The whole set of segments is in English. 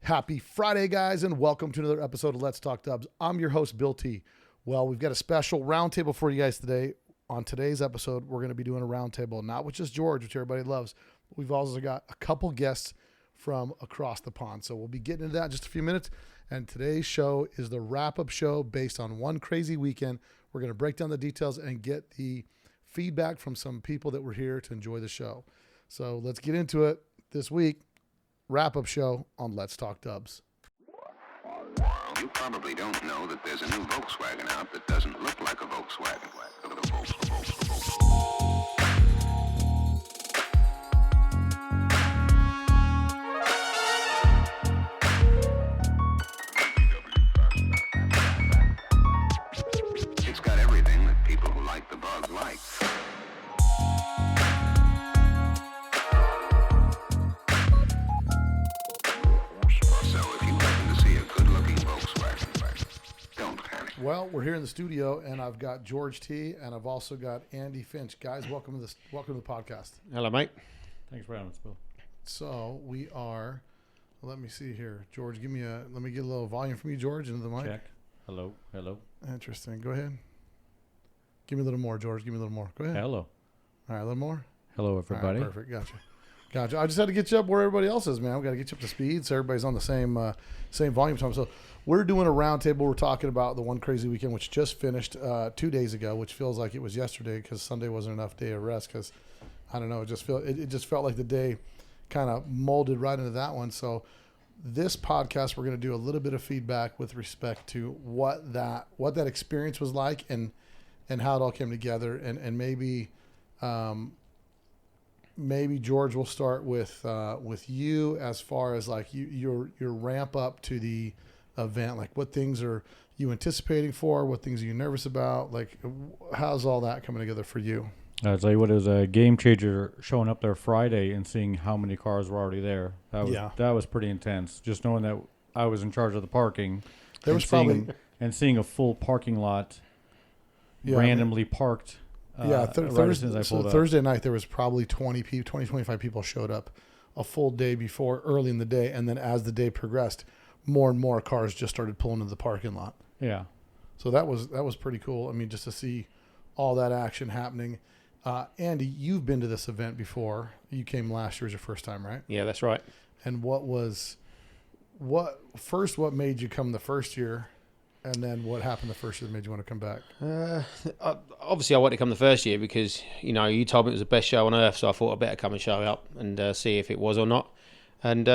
Happy Friday, guys, and welcome to another episode of Let's Talk Dubs. I'm your host, Bill T. Well, we've got a special roundtable for you guys today. On today's episode, we're going to be doing a roundtable, not with just George, which everybody loves. We've also got a couple guests from across the pond. So we'll be getting into that in just a few minutes. And today's show is the wrap-up show based on one crazy weekend. We're going to break down the details and get the feedback from some people that were here to enjoy the show. So let's get into it this week. Wrap-up show on Let's Talk Dubs. You probably don't know that there's a new Volkswagen out that doesn't look like a Volkswagen. It's got everything that people who like the bug like. Well, we're here in the studio, and I've got George T, and I've also got Andy Finch. Guys, welcome to the podcast. Hello, mate. Thanks for having us, Bill. So we are. Let me see here, George. Let me get a little volume from you, George, into the mic. Check. Hello. Interesting. Go ahead. Give me a little more, George. Give me a little more. Go ahead. Hello. All right, a little more. Hello, everybody. All right, perfect. Gotcha. I just had to get you up where everybody else is, man. We got to get you up to speed so everybody's on the same volume time. So we're doing a roundtable. We're talking about the one crazy weekend, which just finished 2 days ago, which feels like it was yesterday because Sunday wasn't enough day of rest. Because I don't know, it just felt like the day kind of molded right into that one. So this podcast, we're going to do a little bit of feedback with respect to what that experience was like and how it all came together, and maybe George will start with you as far as like your ramp up to the event. Like, what things are you anticipating for? What things are you nervous about? Like, how's all that coming together for you? I'll tell you what, it was a game changer showing up there Friday and seeing how many cars were already there. That was pretty intense. Just knowing that I was in charge of the parking. There was probably seeing a full parking lot randomly parked. Thursday night there was probably 25 people showed up a full day before, early in the day, and then as the day progressed, more and more cars just started pulling into the parking lot. Yeah. So that was pretty cool. I mean, just to see all that action happening. Andy, you've been to this event before. You came last year as your first time, right? Yeah, that's right. And what made you come the first year? And then what happened the first year that made you want to come back? Obviously, I wanted to come the first year because, you told me it was the best show on earth, so I thought I'd better come and show up and see if it was or not. And,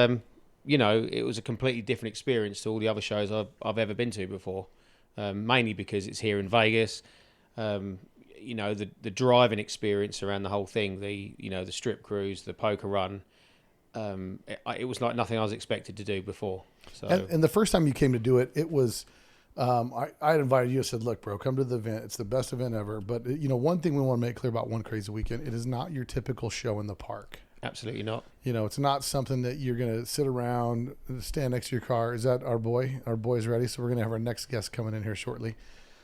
it was a completely different experience to all the other shows I've ever been to before, mainly because it's here in Vegas. The driving experience around the whole thing, the strip cruise, the poker run, it was like nothing I was expected to do before. So. And the first time you came to do it, it was... I had invited you. I said, look, bro, come to the event. It's the best event ever. But, one thing we want to make clear about One Crazy Weekend, it is not your typical show in the park. Absolutely not. It's not something that you're going to sit around, stand next to your car. Is that our boy? Our boy's ready. So we're going to have our next guest coming in here shortly.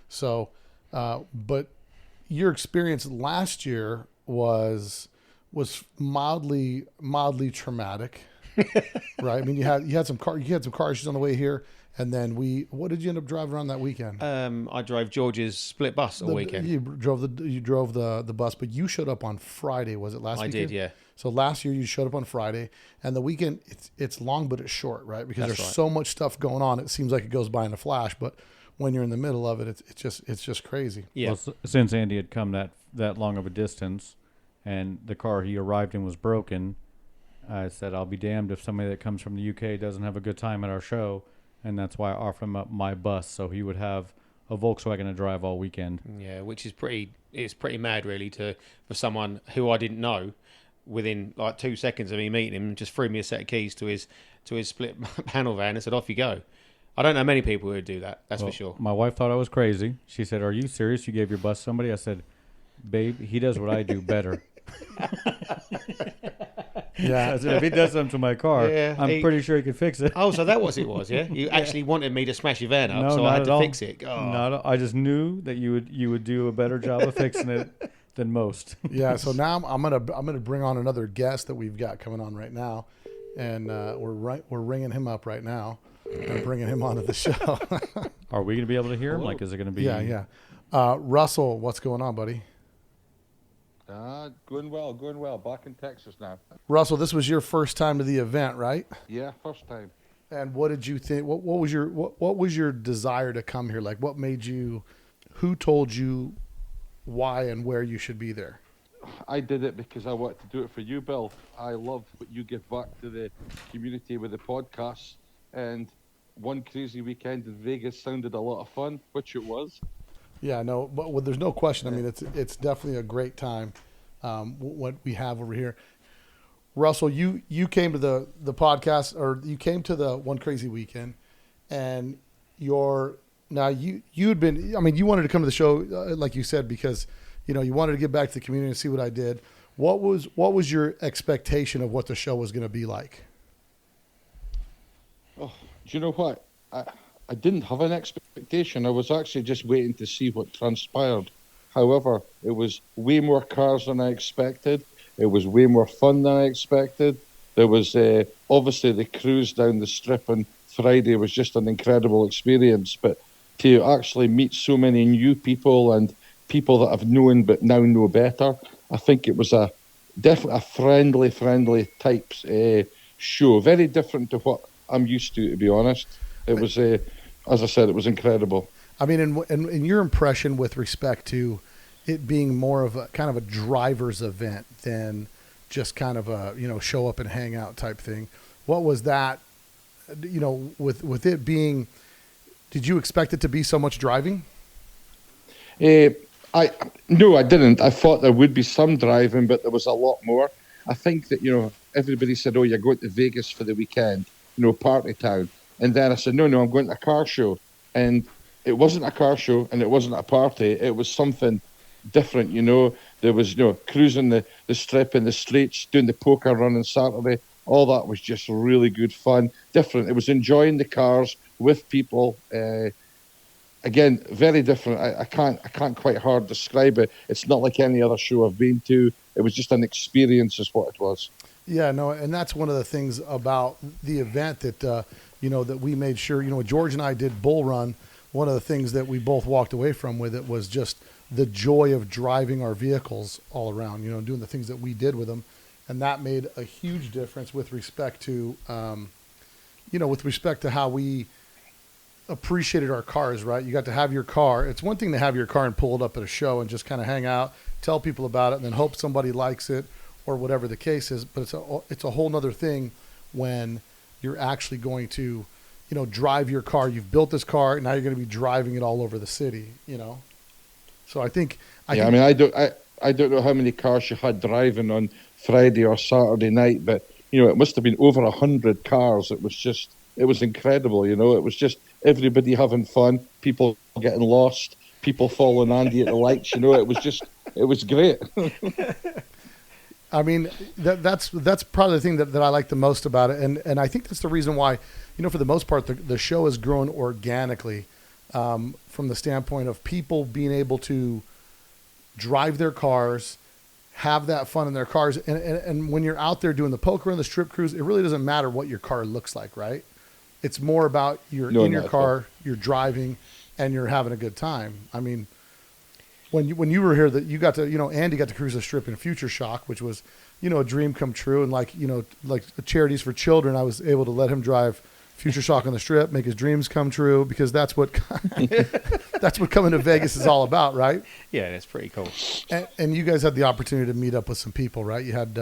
So, but your experience last year was mildly traumatic, right? I mean, you had some car issues on the way here. And then what did you end up driving around that weekend? I drove George's split bus all weekend. You drove the bus, but you showed up on Friday. Was it last weekend? I did, yeah. So last year you showed up on Friday, and the weekend it's long but it's short, right? Because That's there's right. so much stuff going on. It seems like it goes by in a flash, but when you're in the middle of it, it's just crazy. Yeah. Well, since Andy had come that long of a distance, and the car he arrived in was broken, I said, I'll be damned if somebody that comes from the UK doesn't have a good time at our show. And that's why I offered him up my bus, so he would have a Volkswagen to drive all weekend. Yeah, which is pretty mad, really, for someone who I didn't know. Within like 2 seconds of me meeting him, just threw me a set of keys to his split panel van and said, "Off you go." I don't know many people who would do that. That's for sure. My wife thought I was crazy. She said, "Are you serious? You gave your bus to somebody?" I said, "Babe, he does what I do better." Yeah. I said, if he does something to my car, I'm pretty sure he could fix it. Oh, so that was it, yeah? You actually wanted me to smash your van up, so I had to fix it. Oh. I just knew that you would do a better job of fixing it than most. Yeah. So now I'm gonna bring on another guest that we've got coming on right now, and we're ringing him up right now and bringing him onto the show. Are we going to be able to hear him? Like, is it going to be? Yeah. Russell, what's going on, buddy? Going well. Back in Texas now. Russell, this was your first time to the event, right? Yeah, first time. And what did you think? What was your desire to come here? Like, what made you? Who told you why and where you should be there? I did it because I wanted to do it for you, Bill. I love what you give back to the community with the podcasts. And one crazy weekend in Vegas sounded a lot of fun, which it was. Yeah, no, but there's no question. I mean, it's definitely a great time. What we have over here. Russell, you came to the podcast, or you came to the One Crazy Weekend, and you had been. I mean, you wanted to come to the show, like you said, because you wanted to get back to the community and see what I did. What was your expectation of what the show was going to be like? Oh, do you know what? I didn't have an expectation. I was actually just waiting to see what transpired. However, it was way more cars than I expected. It was way more fun than I expected. There was obviously the cruise down the strip on Friday was just an incredible experience. But to actually meet so many new people and people that I've known but now know better, I think it was definitely a friendly type show. Very different to what I'm used to be honest. It was, as I said, it was incredible. I mean, in your impression with respect to it being more of a kind of a driver's event than just kind of a show up and hang out type thing, what was that? With it being, did you expect it to be so much driving? No, I didn't. I thought there would be some driving, but there was a lot more. I think that everybody said, "Oh, you're going to Vegas for the weekend, party town." And then I said, no, I'm going to a car show. And it wasn't a car show and it wasn't a party. It was something different, There was, cruising the strip in the streets, doing the poker run on Saturday. All that was just really good fun, different. It was enjoying the cars with people. Again, very different. I can't quite hard describe it. It's not like any other show I've been to. It was just an experience is what it was. Yeah, no, and that's one of the things about the event that, that we made sure, George and I did Bull Run. One of the things that we both walked away from with it was just the joy of driving our vehicles all around, doing the things that we did with them. And that made a huge difference with respect to, how we appreciated our cars, right? You got to have your car. It's one thing to have your car and pull it up at a show and just kind of hang out, tell people about it, and then hope somebody likes it or whatever the case is. But it's a whole nother thing when you're actually going to, drive your car. You've built this car, and now you're going to be driving it all over the city, So I think. I don't know how many cars you had driving on Friday or Saturday night, but it must have been over 100 cars. It was incredible. It was just everybody having fun, people getting lost, people following Andy at the lights. It was great. I mean, that's probably the thing that I like the most about it. And I think that's the reason why, for the most part, the show has grown organically from the standpoint of people being able to drive their cars, have that fun in their cars. And when you're out there doing the poker and the strip cruise, it really doesn't matter what your car looks like, right? It's more about you're in your car, you're driving, and you're having a good time. I mean, when you were here, that you got to, Andy got to cruise the strip in Future Shock, which was, a dream come true. And like Charities for Children, I was able to let him drive Future Shock on the strip, make his dreams come true, because that's what coming to Vegas is all about, right? Yeah, that's pretty cool. And you guys had the opportunity to meet up with some people, right? You had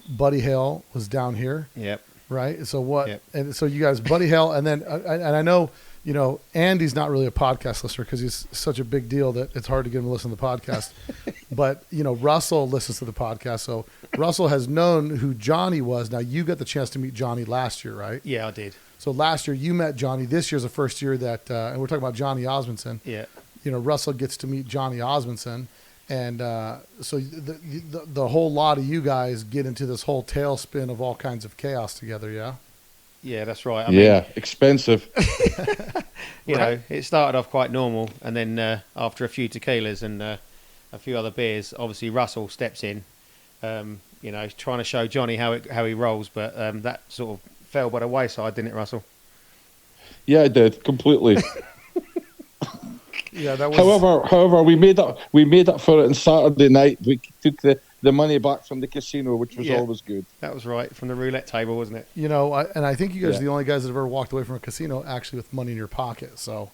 Buddy Hale was down here. Yep. Right. So what? Yep. And so you guys, Buddy Hale, and then and I know, Andy's not really a podcast listener because he's such a big deal that it's hard to get him to listen to the podcast. But Russell listens to the podcast, so Russell has known who Johnny was. Now you got the chance to meet Johnny last year, right? Yeah, I did. So last year you met Johnny. This year's the first year that, and we're talking about Johnny Osmondson. Yeah. Russell gets to meet Johnny Osmondson. And so the whole lot of you guys get into this whole tailspin of all kinds of chaos together, yeah? Yeah, that's right. I mean, expensive. It started off quite normal, and then after a few tequilas and a few other beers, obviously Russell steps in. You know, trying to show Johnny how he rolls, but that sort of fell by the wayside, didn't it, Russell? Yeah, it did completely. Yeah, that was. However, we made up for it on Saturday night. We took the money back from the casino, which was always good. That was right, from the roulette table, wasn't it? You know, and I think you guys are Yeah. the only guys that have ever walked away from a casino actually with money in your pocket. So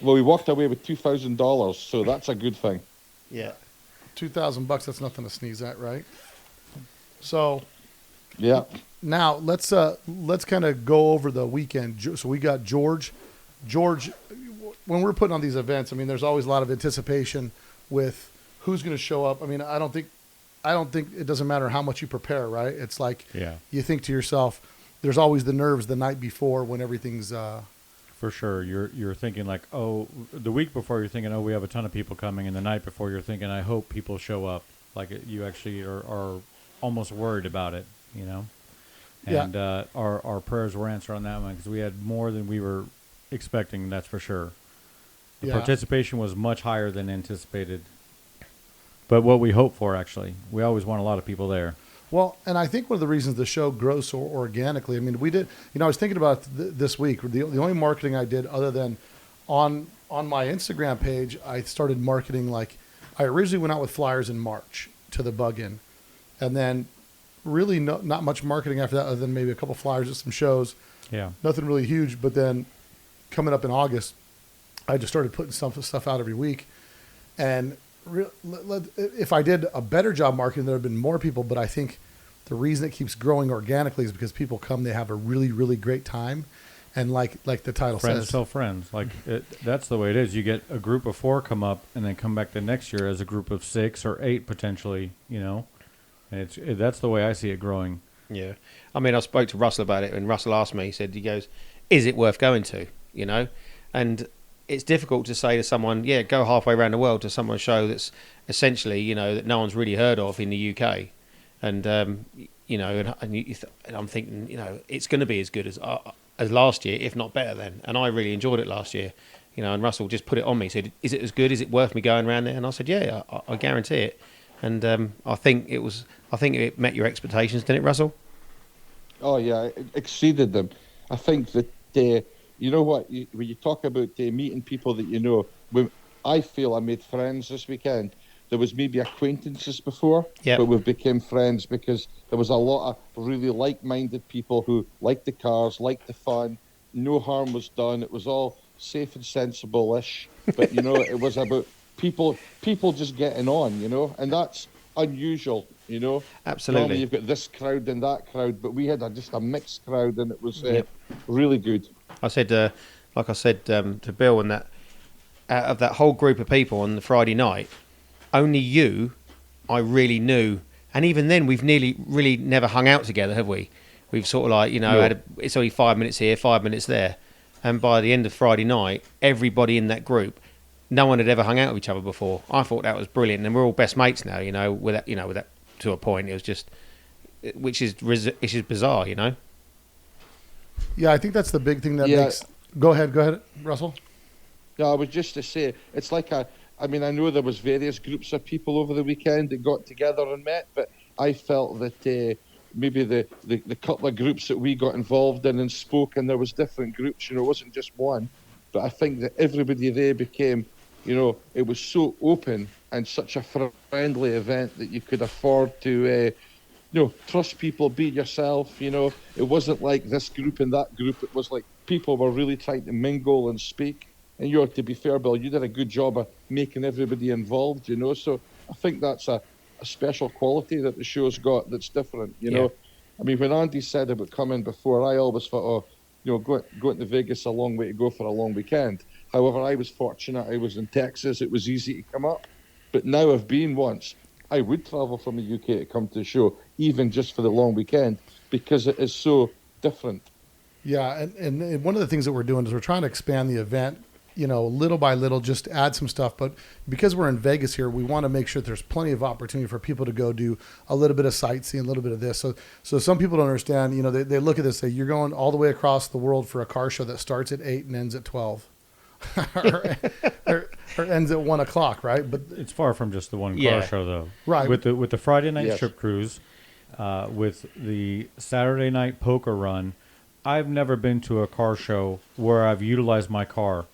Well, we walked away with $2,000, so that's a good thing. Yeah. $2,000, that's nothing to sneeze at, right? So Yeah. now let's kind of go over the weekend. So we got George. When we're putting on these events, I mean, there's always a lot of anticipation with who's going to show up. I mean, I don't think it doesn't matter how much you prepare, right? It's like you think to yourself, there's always the nerves the night before when everything's. For sure, you're thinking like, oh, the week before you're thinking, oh, we have a ton of people coming, and the night before you're thinking, I hope people show up. Like you actually are almost worried about it, you know. And our prayers were answered on that one because we had more than we were expecting. That's for sure. The participation was much higher than anticipated. But what we hope for, actually, we always want a lot of people there. Well, and I think one of the reasons the show grows so organically, I mean, we did, you know, I was thinking about this week, the only marketing I did other than on my Instagram page, I started marketing like, I originally went out with flyers in March to the Bug-In. And then really not much marketing after that other than maybe a couple flyers at some shows. Yeah. Nothing really huge. But then coming up in August, I just started putting stuff out every week. And if I did a better job marketing, there would have been more people. But I think the reason it keeps growing organically is because people come, they have a really, really great time. And like the title friends says. Tell friends. Like that's the way it is. You get a group of 4 come up and then come back the next year as a group of 6 or 8 potentially, you know. And that's the way I see it growing. Yeah. I mean, I spoke to Russell about it, and Russell asked me, he goes, is it worth going to, you know? And it's difficult to say to someone, yeah, go halfway around the world to someone show that's essentially, you know, that no one's really heard of in the UK. And, you know, and I'm thinking, you know, it's going to be as good as last year, if not better then. And I really enjoyed it last year, you know, and Russell just put it on me, said, is it as good? Is it worth me going around there? And I said, yeah, I guarantee it. And I think it met your expectations, didn't it, Russell? Oh yeah, it exceeded them. I think that you know what, when you talk about meeting people that you know, I feel I made friends this weekend. There was maybe acquaintances before, but we became friends because there was a lot of really like-minded people who liked the cars, liked the fun. No harm was done. It was all safe and sensible-ish. But you know, it was about people just getting on, you know, and that's unusual, you know. Absolutely. Normally you've got this crowd and that crowd, but we had just a mixed crowd, and it was really good. I said, like I said to Bill, and that out of that whole group of people on the Friday night, only you I really knew, and even then we've really never hung out together, have we? We've sort of like, you know, it's only 5 minutes here, 5 minutes there, and by the end of Friday night, everybody in that group, no one had ever hung out with each other before. I thought that was brilliant, and we're all best mates now. You know, with that to a point, it was just, which is bizarre, you know. Yeah, I think that's the big thing that makes. Go ahead, Russell. Yeah, I was just to say, it's like I mean, I know there was various groups of people over the weekend that got together and met, but I felt that maybe the couple of groups that we got involved in and spoke, and there was different groups, you know, it wasn't just one. But I think that everybody there became, you know, it was so open and such a friendly event that you could afford to, you know, trust people, be yourself, you know. It wasn't like this group and that group. It was like people were really trying to mingle and speak. And you're, to be fair, Bill, you did a good job of making everybody involved, you know. So I think that's a special quality that the show's got that's different, you know. I mean, when Andy said about coming before, I always thought, oh, you know, going to Vegas a long way to go for a long weekend. However, I was fortunate. I was in Texas. It was easy to come up. But now I've been once. I would travel from the UK to come to the show, even just for the long weekend, because it is so different. Yeah, and one of the things that we're doing is we're trying to expand the event, you know, little by little, just add some stuff. But because we're in Vegas here, we want to make sure there's plenty of opportunity for people to go do a little bit of sightseeing, a little bit of this. So some people don't understand, you know, they look at this, say, you're going all the way across the world for a car show that starts at 8 and ends at 12 or ends at 1 o'clock, right? But it's far from just the one car show, though. Right. With the Friday night strip cruise, with the Saturday night poker run. I've never been to a car show where I've utilized my car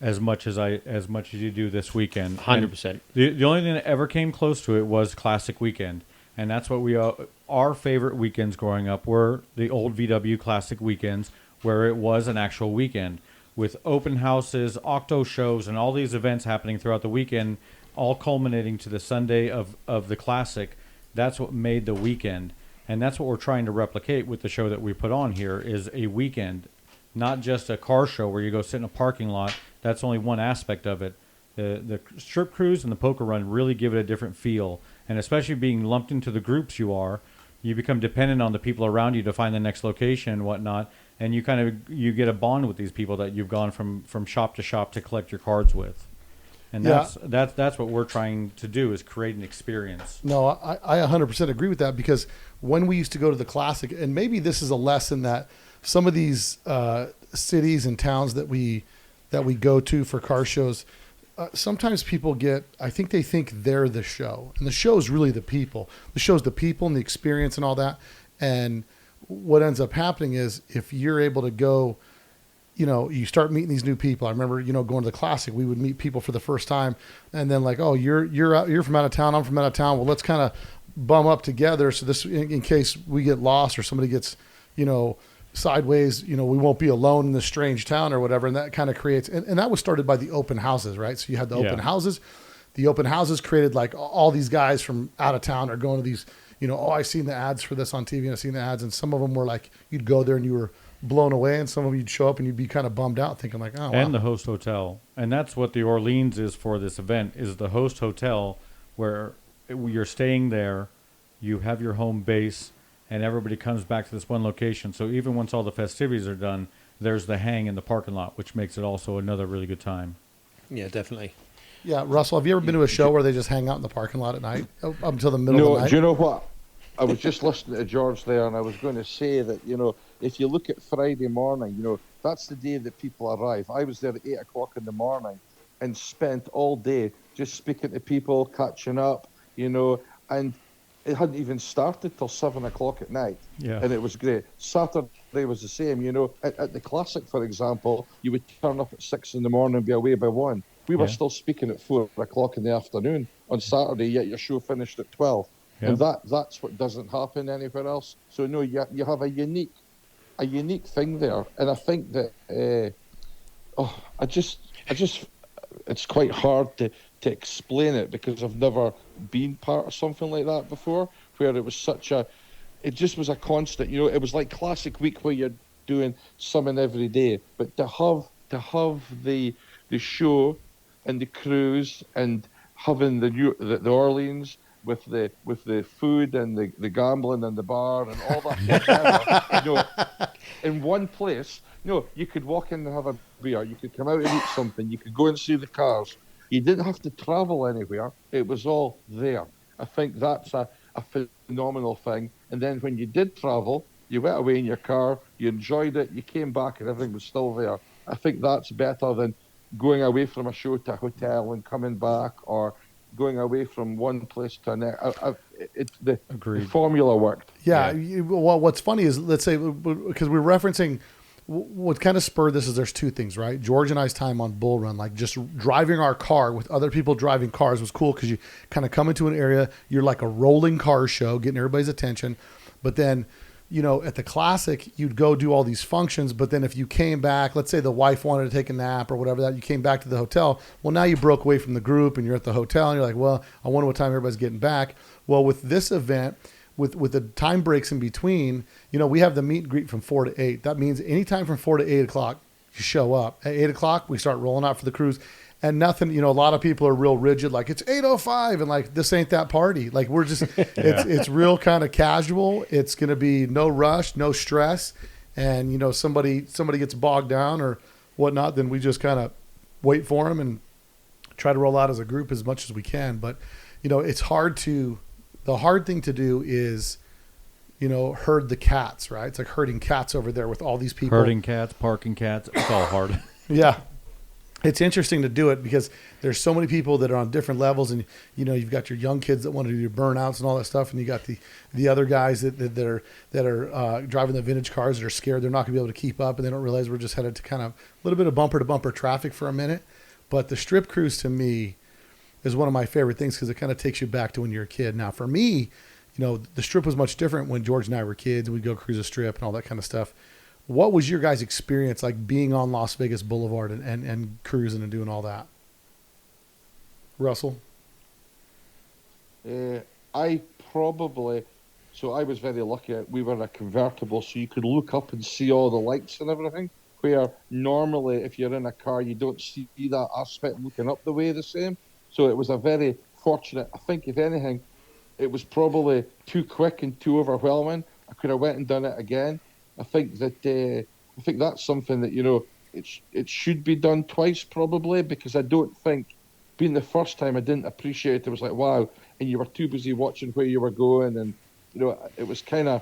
as much as you do this weekend. 100%. The only thing that ever came close to it was Classic Weekend, and that's what our favorite weekends growing up were the old VW Classic weekends, where it was an actual weekend with open houses, octo shows, and all these events happening throughout the weekend, all culminating to the Sunday of the Classic. That's what made the weekend. And that's what we're trying to replicate with the show that we put on here is a weekend, not just a car show where you go sit in a parking lot. That's only one aspect of it. The strip cruise and the poker run really give it a different feel. And especially being lumped into the groups you become dependent on the people around you to find the next location and whatnot. And you get a bond with these people that you've gone from shop to shop to collect your cards with. And that's what we're trying to do is create an experience. No, I 100% agree with that, because when we used to go to the Classic, and maybe this is a lesson that some of these cities and towns that we go to for car shows, sometimes people I think they think they're the show, and the show is really the people. The show's the people and the experience and all that. And what ends up happening is if you're able to go, you start meeting these new people. I remember, going to the Classic, we would meet people for the first time, and then like, oh, you're from out of town, I'm from out of town. Well, let's kind of bum up together. So this, in case we get lost or somebody gets, sideways, we won't be alone in this strange town or whatever. And that kind of creates, and that was started by the open houses, right? So you had the open houses. The open houses created like all these guys from out of town are going to these, I've seen the ads for this on TV and I've seen the ads, and some of them were like, you'd go there and you were blown away, and some of them you'd show up and you'd be kind of bummed out thinking like, oh, wow. And the host hotel. And that's what the Orleans is for this event, is the host hotel where you're staying there, you have your home base, and everybody comes back to this one location. So even once all the festivities are done, there's the hang in the parking lot, which makes it also another really good time. Yeah, definitely. Yeah, Russell, have you ever been to a show where they just hang out in the parking lot at night up until the middle of the night? Do you know what? I was just listening to George there, and I was going to say that, if you look at Friday morning, that's the day that people arrive. I was there at 8 o'clock in the morning and spent all day just speaking to people, catching up, and it hadn't even started till 7 o'clock at night. Yeah. And it was great. Saturday was the same, At the Classic, for example, you would turn up at 6 in the morning and be away by 1. We were still speaking at 4 o'clock in the afternoon on Saturday, yet your show finished at 12. Yeah. And that's what doesn't happen anywhere else. So no, you have a unique thing there, and I think that it's quite hard to explain it because I've never been part of something like that before, where it was it just was a constant. It was like Classic Week where you're doing something every day, but to have the show and the cruise and having the Orleans with the food and the gambling and the bar and all that together, in one place. You could walk in and have a beer. You could come out and eat something. You could go and see the cars. You didn't have to travel anywhere. It was all there. I think that's a phenomenal thing. And then when you did travel, you went away in your car, you enjoyed it, you came back and everything was still there. I think that's better than going away from a show to a hotel and coming back, or going away from one place to another. The formula worked. Yeah. Well, what's funny is, let's say, because we're referencing, what kind of spurred this is there's two things, right? George and I's time on Bull Run, like just driving our car with other people driving cars, was cool because you kind of come into an area, you're like a rolling car show, getting everybody's attention. But then, at the Classic, you'd go do all these functions. But then if you came back, let's say the wife wanted to take a nap or whatever, that you came back to the hotel. Well, now you broke away from the group and you're at the hotel and you're like, well, I wonder what time everybody's getting back. Well, with this event, with the time breaks in between, we have the meet and greet from 4 to 8. That means anytime from 4 to 8 o'clock, you show up. At 8 o'clock, we start rolling out for the cruise. And nothing, a lot of people are real rigid, like it's 8:05 and like, this ain't that party. Like we're just, it's real kind of casual. It's going to be no rush, no stress. And, somebody gets bogged down or whatnot, then we just kind of wait for them and try to roll out as a group as much as we can. But, it's the hard thing to do is, herd the cats, right? It's like herding cats over there with all these people. Herding cats, parking cats, it's all hard. Yeah. it's interesting to do it because there's so many people that are on different levels, and you've got your young kids that want to do your burnouts and all that stuff, and you got the other guys that are driving the vintage cars that are scared they're not going to be able to keep up, and they don't realize we're just headed to kind of a little bit of bumper to bumper traffic for a minute. But the strip cruise to me is one of my favorite things because it kind of takes you back to when you're a kid. Now for me, the strip was much different when George and I were kids, and we'd go cruise a strip and all that kind of stuff. What was your guys' experience like being on Las Vegas Boulevard and cruising and doing all that? Russell? I was very lucky. We were a convertible, so you could look up and see all the lights and everything, where normally if you're in a car, you don't see that aspect looking up the way the same. So it was a very fortunate. I think, if anything, it was probably too quick and too overwhelming. I could have went and done it again. I think that's something that it should be done twice probably, because I don't think, being the first time, I didn't appreciate it. It was like, wow, and you were too busy watching where you were going, and it was kind of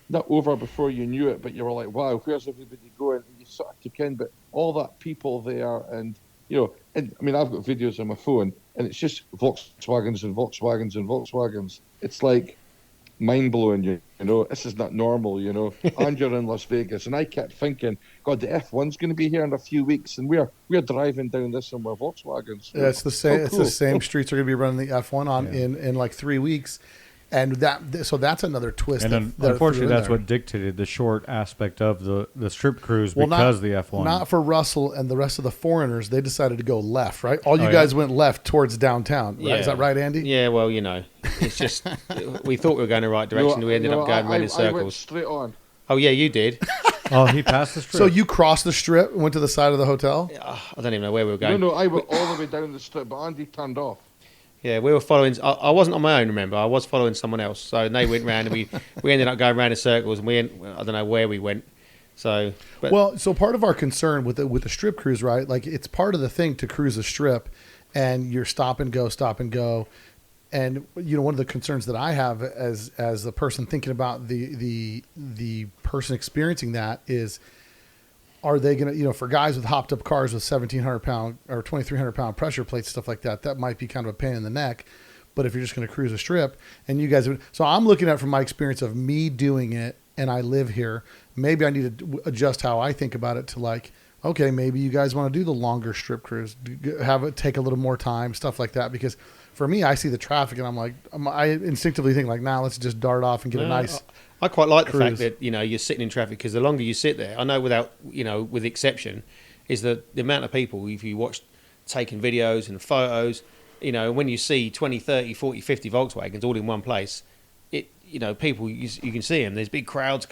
not over before you knew it, but you were like, wow, where's everybody going? And you sort of took in, but all that people there, and and I mean, I've got videos on my phone, and it's just Volkswagens and Volkswagens and Volkswagens. It's like mind blowing, this is not normal, and you're in Las Vegas. And I kept thinking, God, the F1's going to be here in a few weeks, and we're driving down this in our Volkswagens. Yeah, it's the same. Oh, It's cool. the same streets are going to be running the F1 on in like 3 weeks, and that's another twist. And unfortunately, that's what dictated the short aspect of the strip cruise, because the F1. Not for Russell and the rest of the foreigners. They decided to go left, right? All you guys went left towards downtown. Right? Yeah. Is that right, Andy? Yeah, well, it's just we thought we were going the right direction. We ended up going round in I went circles. straight on. Oh yeah, you did. Oh, he passed the strip. So you crossed the strip and went to the side of the hotel? I don't even know where we were going. No, I went all the way down the strip, but Andy turned off. Yeah, we were following. I wasn't on my own. Remember, I was following someone else. So they went round, and we ended up going round in circles, and I don't know where we went. So, so part of our concern with the strip cruise, right? Like, it's part of the thing to cruise a strip, and you're stop and go. And one of the concerns that I have as the person thinking about the person experiencing that is, are they going to, for guys with hopped up cars with 1,700 pound or 2,300 pound pressure plates, stuff like that, that might be kind of a pain in the neck. But if you're just going to cruise a strip, and you guys, so I'm looking at it from my experience of me doing it, and I live here. Maybe I need to adjust how I think about it to like, okay, maybe you guys want to do the longer strip cruise, have it take a little more time, stuff like that. Because for me, I see the traffic, and I'm like, I instinctively think like, let's just dart off and get a nice. I quite like the cruise. fact that you're sitting in traffic, because the longer you sit there, I know with exception, is that the amount of people, if you watch taking videos and photos, when you see 20, 30, 40, 50 Volkswagens all in one place, people, you can see them. There's big crowds.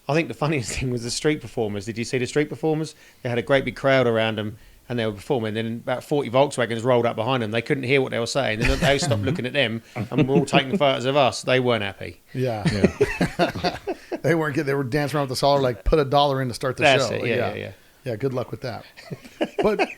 I think the funniest thing was the street performers. Did you see the street performers? They had a great big crowd around them, and they were performing. Then about 40 Volkswagens rolled up behind them. They couldn't hear what they were saying. Then they stopped looking at them, and were all taking photos of us. They weren't happy. Yeah. They weren't good. They were dancing around with the solid, like put $1 in to start the That's show. it. Yeah. Yeah, good luck with that. But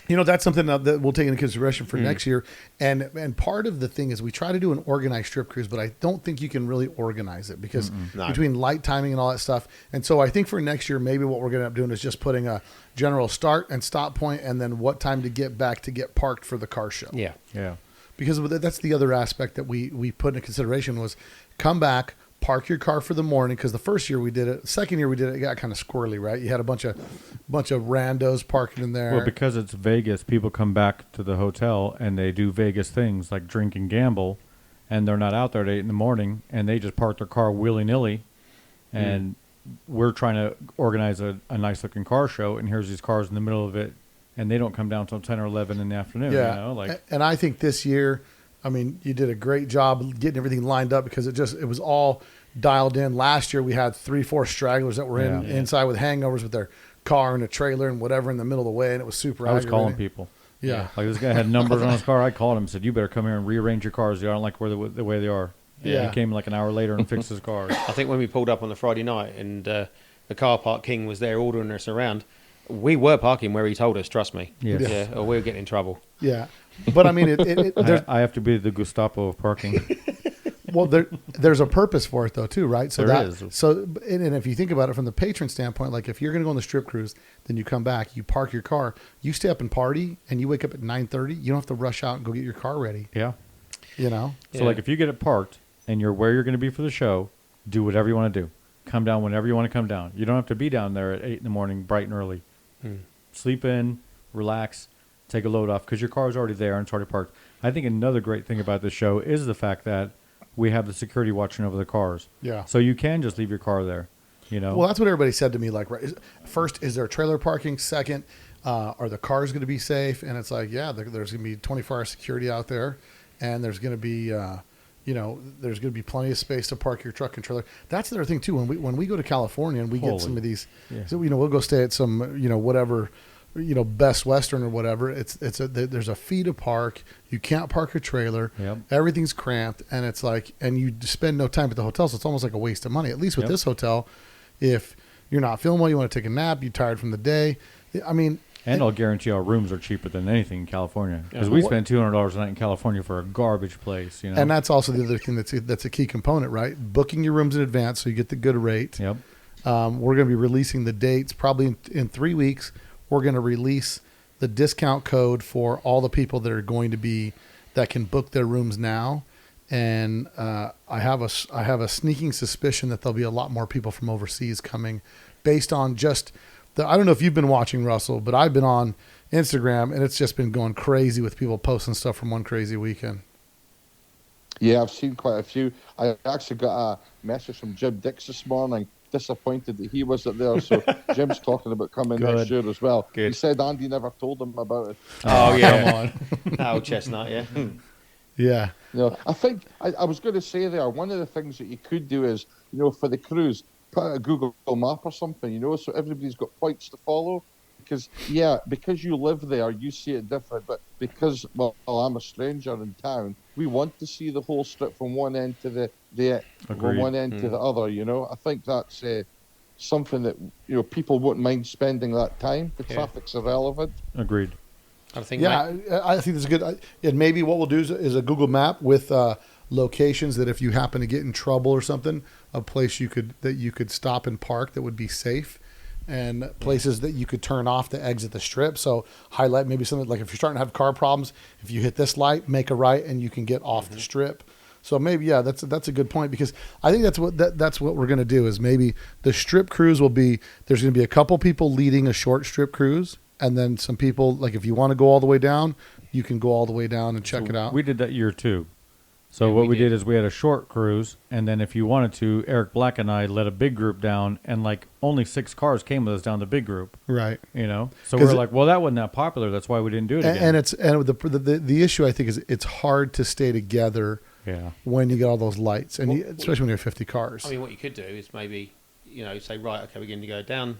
that's something that we'll take into consideration for next year. And part of the thing is we try to do an organized strip cruise, but I don't think you can really organize it because between light timing and all that stuff. And so I think for next year, maybe what we're going to end up doing is just putting a general start and stop point, and then what time to get back to get parked for the car show. Yeah. Because that's the other aspect that we put into consideration was come back, park your car for the morning, because the first year we did it, second year we did it, it got kind of squirrely, right? You had a bunch of randos parking in there. Well, because it's Vegas, people come back to the hotel and they do Vegas things like drink and gamble, and they're not out there at 8 a.m, and they just park their car willy-nilly, and we're trying to organize a nice-looking car show, and here's these cars in the middle of it, and they don't come down until 10 or 11 in the afternoon. Yeah. And I think this year, I mean, you did a great job getting everything lined up because it was all dialed in. Last year we had 3-4 stragglers that were inside with hangovers with their car and a trailer and whatever in the middle of the way, and it was super I was calling aggravating. people. Yeah. Like this guy had numbers on his car. I called him and said, you better come here and rearrange your cars. You don't like the way they are. Yeah. He came like an hour later and fixed his car. I think when we pulled up on the Friday night and the car park king was there ordering us around, we were parking where he told us, trust me. Yes. Yeah, or we were getting in trouble. Yeah. But I mean, there's, I have to be the Gestapo of parking. Well, there's a purpose for it though too, right? So There that is. so and if you think about it from the patron standpoint, like if you're going to go on the strip cruise, then you come back, you park your car, you stay up and party, and you wake up at 9:30. You don't have to rush out and go get your car ready. Yeah. You know. So like if you get it parked and you're where you're going to be for the show, do whatever you want to do. Come down whenever you want to come down. You don't have to be down there at 8 in the morning, bright and early. Sleep in, relax, take a load off because your car is already there and it's already parked. I think another great thing about this show is the fact that we have the security watching over the cars. Yeah. So you can just leave your car there, you know. Well, that's what everybody said to me. Like, first, is there trailer parking? Second, are the cars going to be safe? And it's like, yeah, there's going to be 24-hour security out there, and there's going to be, there's going to be plenty of space to park your truck and trailer. That's the other thing too. When we go to California and we get some of these, so we'll go stay at some, whatever, Best Western or whatever. There's a fee to park. You can't park a trailer. Yep. Everything's cramped, and it's like, and you spend no time at the hotel, so it's almost like a waste of money. At least with this hotel, if you're not feeling well, you want to take a nap, you're tired from the day. I mean, And I'll guarantee our rooms are cheaper than anything in California because we spend $200 a night in California for a garbage place, you know. and that's also the other thing that's a key component, right? Booking your rooms in advance so you get the good rate. Yep. We're going to be releasing the dates probably in 3 weeks. We're going to release the discount code for all the people that can book their rooms now. And I have a sneaking suspicion that there'll be a lot more people from overseas coming based on just I don't know if you've been watching, Russell, but I've been on Instagram and it's just been going crazy with people posting stuff from one crazy weekend. Yeah, I've seen quite a few. I actually got a message from Jim Dix this morning, disappointed that he wasn't there. So Jim's talking about coming next year as well. Good. He said Andy never told him about it. Oh yeah, come on, old chestnut, yeah. Yeah. I think I was going to say there, one of the things that you could do is, for the cruise, put a Google map or something, so everybody's got points to follow. Because you live there, you see it different. But because, I'm a stranger in town, we want to see the whole strip from one end to from one end to the other. I think that's something that people wouldn't mind spending that time. The traffic's irrelevant. Agreed. I think. Yeah, I think that's good. And maybe what we'll do is a Google map with locations that if you happen to get in trouble or something, a place you could stop and park that would be safe, and places that you could turn off to exit the strip. So highlight maybe something like if you're starting to have car problems, if you hit this light, make a right, and you can get off the strip. So maybe that's a good point, because I think that's what we're going to do is maybe the strip cruise will be, there's going to be a couple people leading a short strip cruise, and then some people, like if you want to go all the way down, you can go all the way down and check it out. We did that year too. So Yeah, what we we did did. is we had a short cruise, and then if you wanted to, Eric Black and I led a big group down, and only 6 cars came with us down the big group. Right. So we're like, well, that wasn't that popular. That's why we didn't do it again. And the issue I think is it's hard to stay together Yeah. when you get all those lights, and especially when you have 50 cars. I mean, what you could do is maybe, say, right, okay, we're going to go down,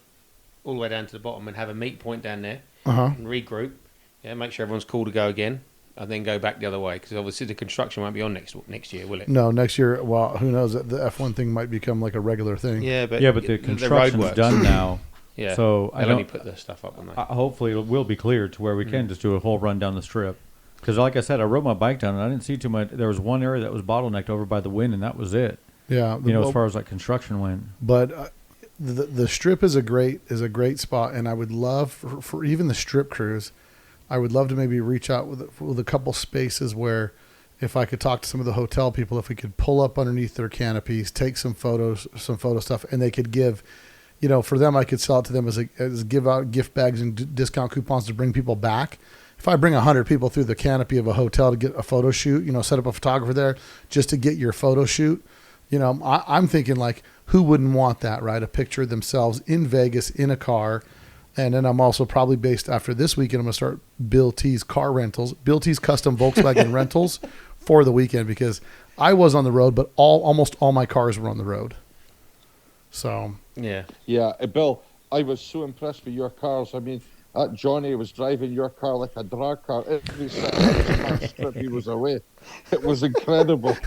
all the way down to the bottom, and have a meet point down there, and regroup. Yeah, make sure everyone's cool to go again, and then go back the other way, because obviously the construction won't be on next year, will it? No, next year. Well, who knows? The F1 thing might become like a regular thing. Yeah, but the construction's done now. Yeah. So I They'll only don't. put the stuff up on that. Hopefully, it will be cleared to where we can just do a whole run down the strip. Because, like I said, I rode my bike down and I didn't see too much. There was one area that was bottlenecked over by the wind, and that was it. Yeah. As far as construction went. But the strip is a great spot, and I would love for even the strip cruise, I would love to maybe reach out with a couple spaces where, if I could talk to some of the hotel people, if we could pull up underneath their canopies, take some photo stuff, and they could give, for them, I could sell it to them as give out gift bags and discount coupons to bring people back. If I bring 100 people through the canopy of a hotel to get a photo shoot, set up a photographer there just to get your photo shoot, I'm thinking like, who wouldn't want that, right? A picture of themselves in Vegas in a car. And then I'm also probably based after this weekend, I'm going to start Bill T's car rentals, Bill T's custom Volkswagen rentals for the weekend, because I was on the road, but almost all my cars were on the road. So Yeah. Yeah, Bill, I was so impressed with your cars. I mean, that Johnny was driving your car like a drag car. Every second strip he was away. It was incredible.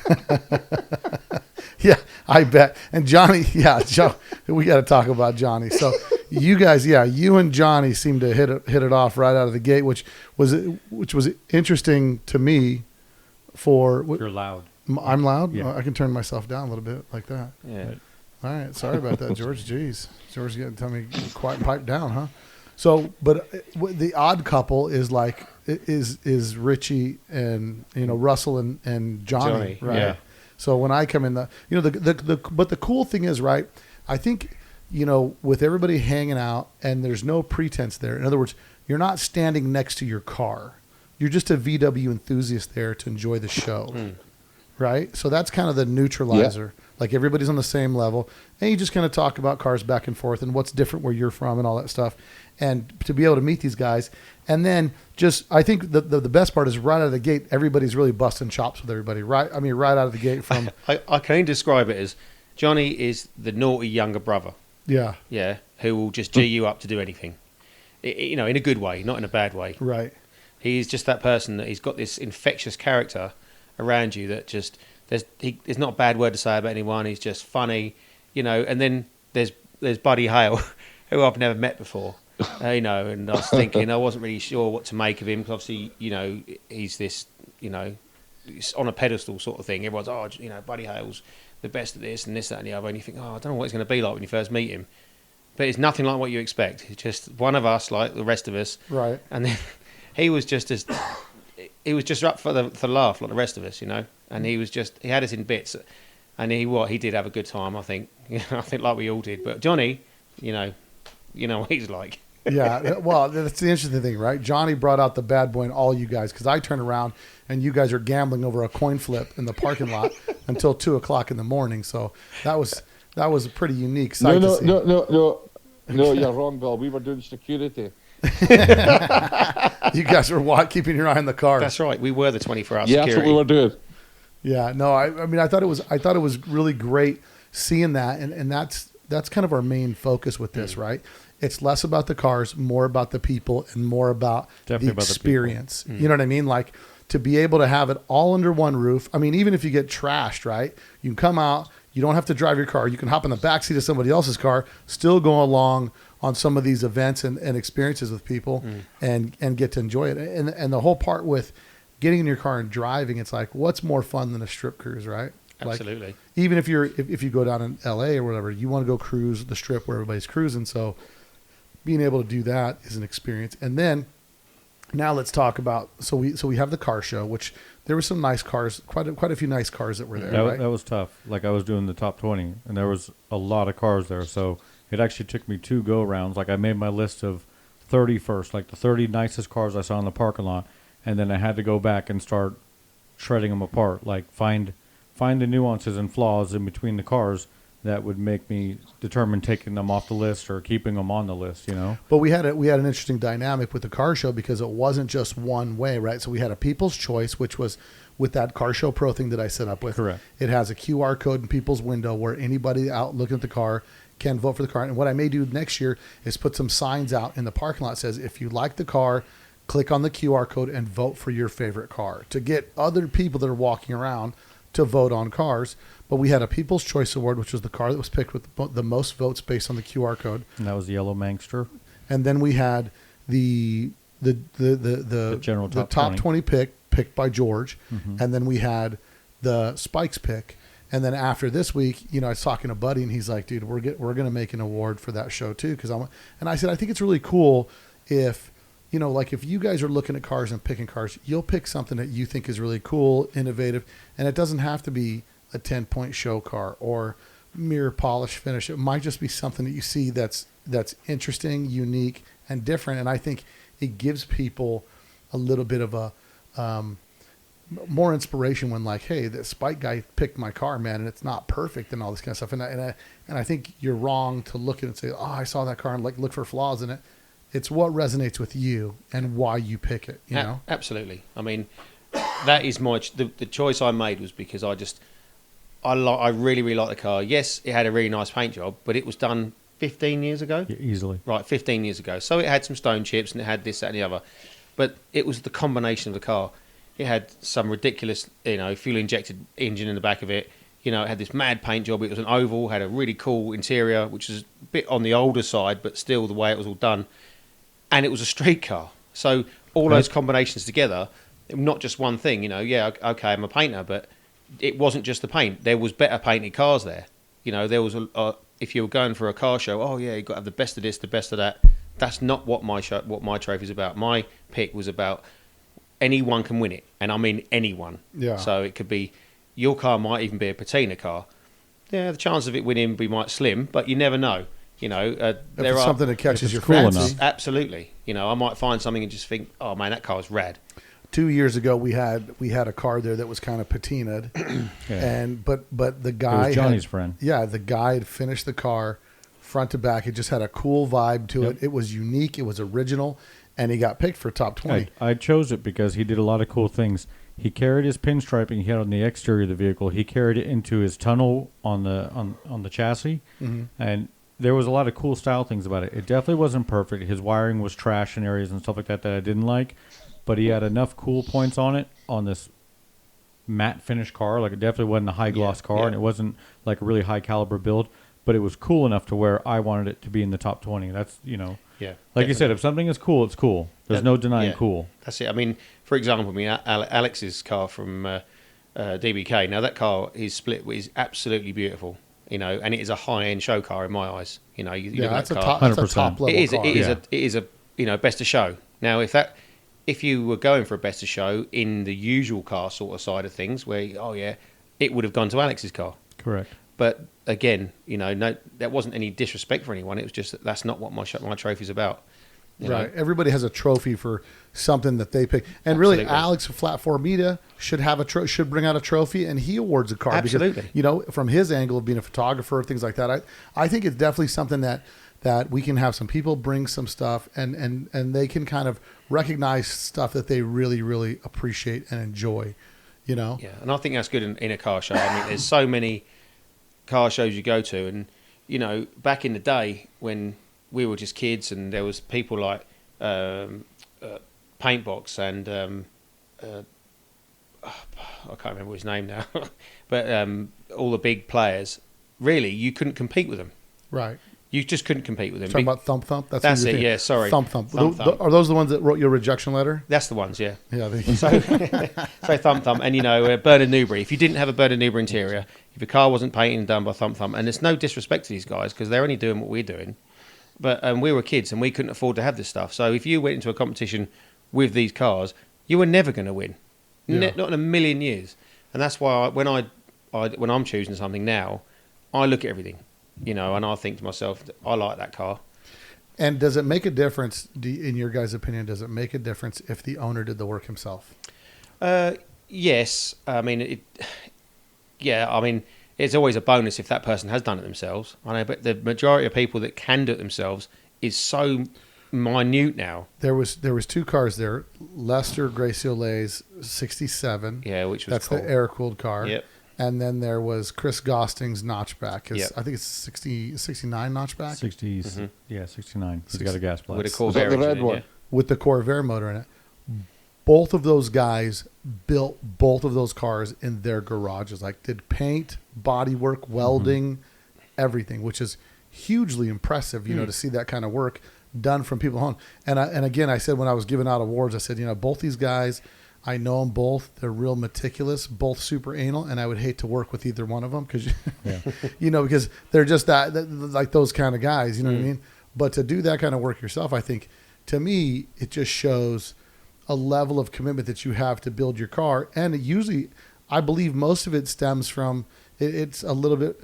yeah, I bet. And Johnny, we got to talk about Johnny. So you guys, you and Johnny seemed to hit it off right out of the gate, which was interesting to me. You're loud. I'm loud. Yeah. I can turn myself down a little bit like that. Yeah. All right, sorry about that, George. Jeez, George, getting tell me quiet, pipe down, huh? So, but the odd couple is like is Richie and Russell and Johnny, right? yeah. So when I come in, but the cool thing is, right? I think with everybody hanging out and there's no pretense there. In other words, you're not standing next to your car. You're just a VW enthusiast there to enjoy the show, right? So that's kind of the neutralizer. Like everybody's on the same level, and you just kind of talk about cars back and forth and what's different where you're from and all that stuff. And to be able to meet these guys, and then I think the best part is right out of the gate, everybody's really busting chops with everybody, right? I mean, right out of the gate from I can only describe it as Johnny is the naughty younger brother. yeah, Who will just G you up to do anything. In a good way, not in a bad way. right, He's just that person that he's got this infectious character around you that just there's not a bad word to say about anyone. He's just funny, And then there's Buddy Hale, who I've never met before, And I was thinking I wasn't really sure what to make of him because obviously he's this he's on a pedestal sort of thing. Everyone's Buddy Hale's the best at this and this, that, and the other. And you think, I don't know what he's going to be like when you first meet him. But it's nothing like what you expect. He's just one of us, like the rest of us. right. And then he was just up for the laugh like the rest of us, And he had us in bits. And he did have a good time, I think. I think like we all did. But Johnny, you know what he's like. Yeah, well, that's the interesting thing, right? Johnny brought out the bad boy in all you guys because I turn around and you guys are gambling over a coin flip in the parking lot until 2:00 in the morning. So that was a pretty unique sight to see. No, you're wrong, Bill. We were doing security. You guys were keeping your eye on the car. That's right. We were the 24-hour Yeah, security. that's what we were doing. Yeah, no, I mean, I thought it was really great seeing that, and that's kind of our main focus with this, right? It's less about the cars, more about the people, and more about Definitely the about the experience. You know what I mean? Like to be able to have it all under one roof. I mean, even if you get trashed, right? You can come out. You don't have to drive your car. You can hop in the backseat of somebody else's car, still go along on some of these events and experiences with people, and get to enjoy it. And the whole part with getting in your car and driving, it's like, what's more fun than a strip cruise, right? Absolutely. Like, even if you go down in LA or whatever, you want to go cruise the strip where everybody's cruising. So being able to do that is an experience. And then now let's talk about, so we have the car show, which there were some nice cars, quite a few nice cars that were there. Right? That was tough. Like I was doing the top 20 and there was a lot of cars there. So it actually took me 2 go rounds. Like I made my list of 30 first, like the 30 nicest cars I saw in the parking lot. And then I had to go back and start shredding them apart, like find the nuances and flaws in between the cars that would make me determine taking them off the list or keeping them on the list, But we had an interesting dynamic with the car show because it wasn't just one way, right? So we had a People's Choice, which was with that Car Show Pro thing that I set up with. Correct. It has a QR code in people's window where anybody out looking at the car can vote for the car. And what I may do next year is put some signs out in the parking lot that says, if you like the car, click on the QR code and vote for your favorite car to get other people that are walking around to vote on cars. But we had a People's Choice Award, which was the car that was picked with the most votes based on the QR code. And that was the yellow Mangster. And then we had the general top 20 picked by George. And then we had the Spikes pick. And then after this week, I was talking to Buddy and he's like, dude, we're going to make an award for that show too. And I said, I think it's really cool if, like if you guys are looking at cars and picking cars, you'll pick something that you think is really cool, innovative, and it doesn't have to be a 10-point show car or mirror polish finish. It might just be something that you see that's interesting, unique, and different. And I think it gives people a little bit of a more inspiration when, like, hey, the Spike guy picked my car, man, and it's not perfect and all this kind of stuff. And I think you're wrong to look at it and say, oh, I saw that car and look for flaws in it. It's what resonates with you and why you pick it, Absolutely. I mean, that is the choice I made was because I really, really like the car. Yes, it had a really nice paint job, but it was done 15 years ago. Yeah, easily. Right, 15 years ago. So it had some stone chips and it had this, that, and the other. But it was the combination of the car. It had some ridiculous, fuel-injected engine in the back of it. It had this mad paint job. It was an oval, had a really cool interior, which was a bit on the older side, but still the way it was all done. And it was a street car. So all those combinations together, not just one thing, okay, I'm a painter, but, it wasn't just the paint. There was better painted cars there. You know, there was if you were going for a car show, oh yeah, you got to have the best of this, the best of that. That's not what my trophy's about. My pick was about anyone can win it, and I mean anyone. Yeah. So it could be your car might even be a patina car. Yeah, the chance of it winning might slim, but you never know. You know, If there it's are something that catches it's your cool fancy. enough. absolutely. You know, I might find something and just think, oh man, that car's rad. 2 years ago, we had a car there that was kind of patinaed, Yeah. and but the It guy was Johnny's had, friend. Yeah, the guy had finished the car front to back. It just had a cool vibe to Yep. it. It was unique. It was original, and he got picked for top 20. I chose it because he did a lot of cool things. He carried his pinstriping he had on the exterior of the vehicle. He carried it into his tunnel on the chassis, and there was a lot of cool style things about it. It definitely wasn't perfect. His wiring was trash in areas and stuff like that I didn't like, but he had enough cool points on it on this matte finish car. Like, it definitely wasn't a high gloss car, yeah. and it wasn't like a really high caliber build, but it was cool enough to where I wanted it to be in the top 20. That's, you know, Yeah. like you definitely. said, if something is cool, it's cool. There's Yeah, no denying yeah. cool. That's it. I mean, for example, I mean, Alex's car from DBK. Now that car is split is absolutely beautiful. You know, and it is a high-end show car in my eyes. You know, you Yeah, look at that's that a car. top. That's a 100%. top level It is. car. It is Yeah. a. It is a. You know, best of show. Now, if you were going for a best of show in the usual car sort of side of things, where oh yeah, it would have gone to Alex's car. Correct. But again, you know, no, that wasn't any disrespect for anyone. It was just that's not what my trophy's about. You know? Right. Everybody has a trophy for something that they pick. And really, Absolutely. Alex from Flat 4 Media should have should bring out a trophy, and he awards a car. Absolutely. Because, you know, from his angle of being a photographer, things like that, I think it's definitely something that we can have some people bring some stuff, and they can kind of recognize stuff that they really, really appreciate and enjoy, you know? Yeah, and I think that's good in a car show. I mean, there's so many car shows you go to, and you know, back in the day when we were just kids, and there was people like Paintbox and I can't remember his name now, but all the big players. Really, you couldn't compete with them. Right. You just couldn't compete with them. Talking about Thump Thump? That's who you're it, thinking. yeah, sorry. Thump Thump. Thump Thump. Are those the ones that wrote your rejection letter? That's the ones, yeah. Yeah. So Thump Thump, and you know Bernard Newbury. If you didn't have a Bernard Newbury interior, if your car wasn't painted and done by Thump Thump, and there's no disrespect to these guys because they're only doing what we're doing, but we were kids and we couldn't afford to have this stuff. So if you went into a competition with these cars, you were never going to win, Yeah. not in a million years. And that's why when I'm choosing something now, I look at everything, you know, and I think to myself, I like that car. And does it make a difference, in your guys' opinion, does it make a difference if the owner did the work himself? Yes, I mean I mean it's always a bonus if that person has done it themselves. I know, but the majority of people that can do it themselves is so minute now. There was two cars there, Lester Graciolet's 67. Yeah, which was That's cool. the air-cooled car. Yep. And then there was Chris Gosting's notchback. Yep. I think it's 69 notchback 60s, yeah, 69. He's got a gas blast. With a Was Corvair that the red engine, one? yeah. with the Corvair motor in it. Both of those guys built both of those cars in their garages, like did paint, body work, welding, everything, which is hugely impressive, you know, to see that kind of work done from people home. And again, I said when I was giving out awards, I said, you know, both these guys, I know them both. They're real meticulous, both super anal, and I would hate to work with either one of them because, you know, because they're just that like those kind of guys, you know what I mean? But to do that kind of work yourself, I think, to me, it just shows a level of commitment that you have to build your car. And it usually, I believe most of it stems from, it's a little bit,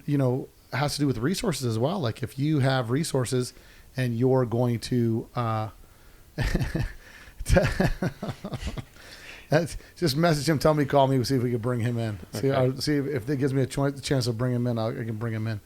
you know, has to do with resources as well. Like if you have resources and you're going to, that's just message him, tell me, call me, see if we can bring him in. See if that gives me a chance to bring him in, I can bring him in.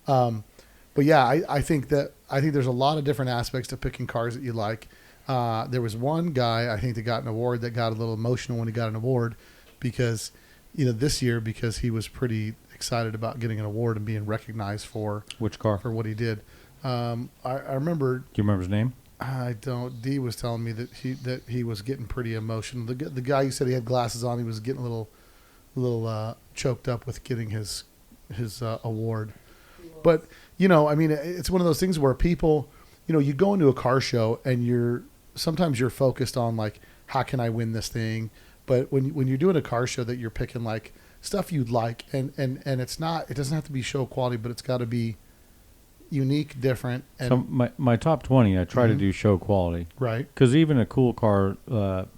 But yeah, I think there's a lot of different aspects to picking cars that you like. There was one guy I think that got an award that got a little emotional when he got an award because, you know, this year because he was pretty excited about getting an award and being recognized for Which car? for what he did. I remember. Do you remember his name? I don't. Dee was telling me that he was getting pretty emotional. The guy you said he had glasses on, he was getting a little choked up with getting his award. But you know, I mean, it's one of those things where people, you know, you go into a car show and sometimes you're focused on like, how can I win this thing? But when you're doing a car show, that you're picking like stuff you'd like, and it doesn't have to be show quality, but it's got to be unique, different, and So my top 20, I try to do show quality. right. Because even a cool car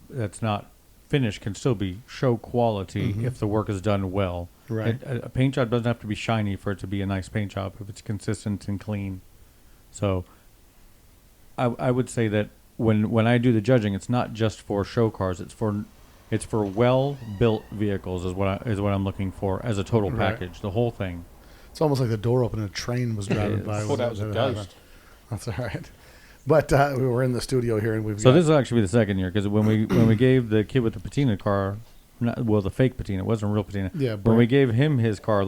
that's not finished can still be show quality if the work is done well. Right. A paint job doesn't have to be shiny for it to be a nice paint job if it's consistent and clean. So I would say that when I do the judging, it's not just for show cars. It's for well built vehicles is what I'm looking for as a total Right. package, the whole thing. It's almost like the door opened and a train was driving by. I thought that was a happened. ghost. That's all right. But we were in the studio here, and we've So got, this will actually be the second year because when we gave the kid with the patina car, the fake patina, it wasn't a real patina. Yeah, When we gave him his car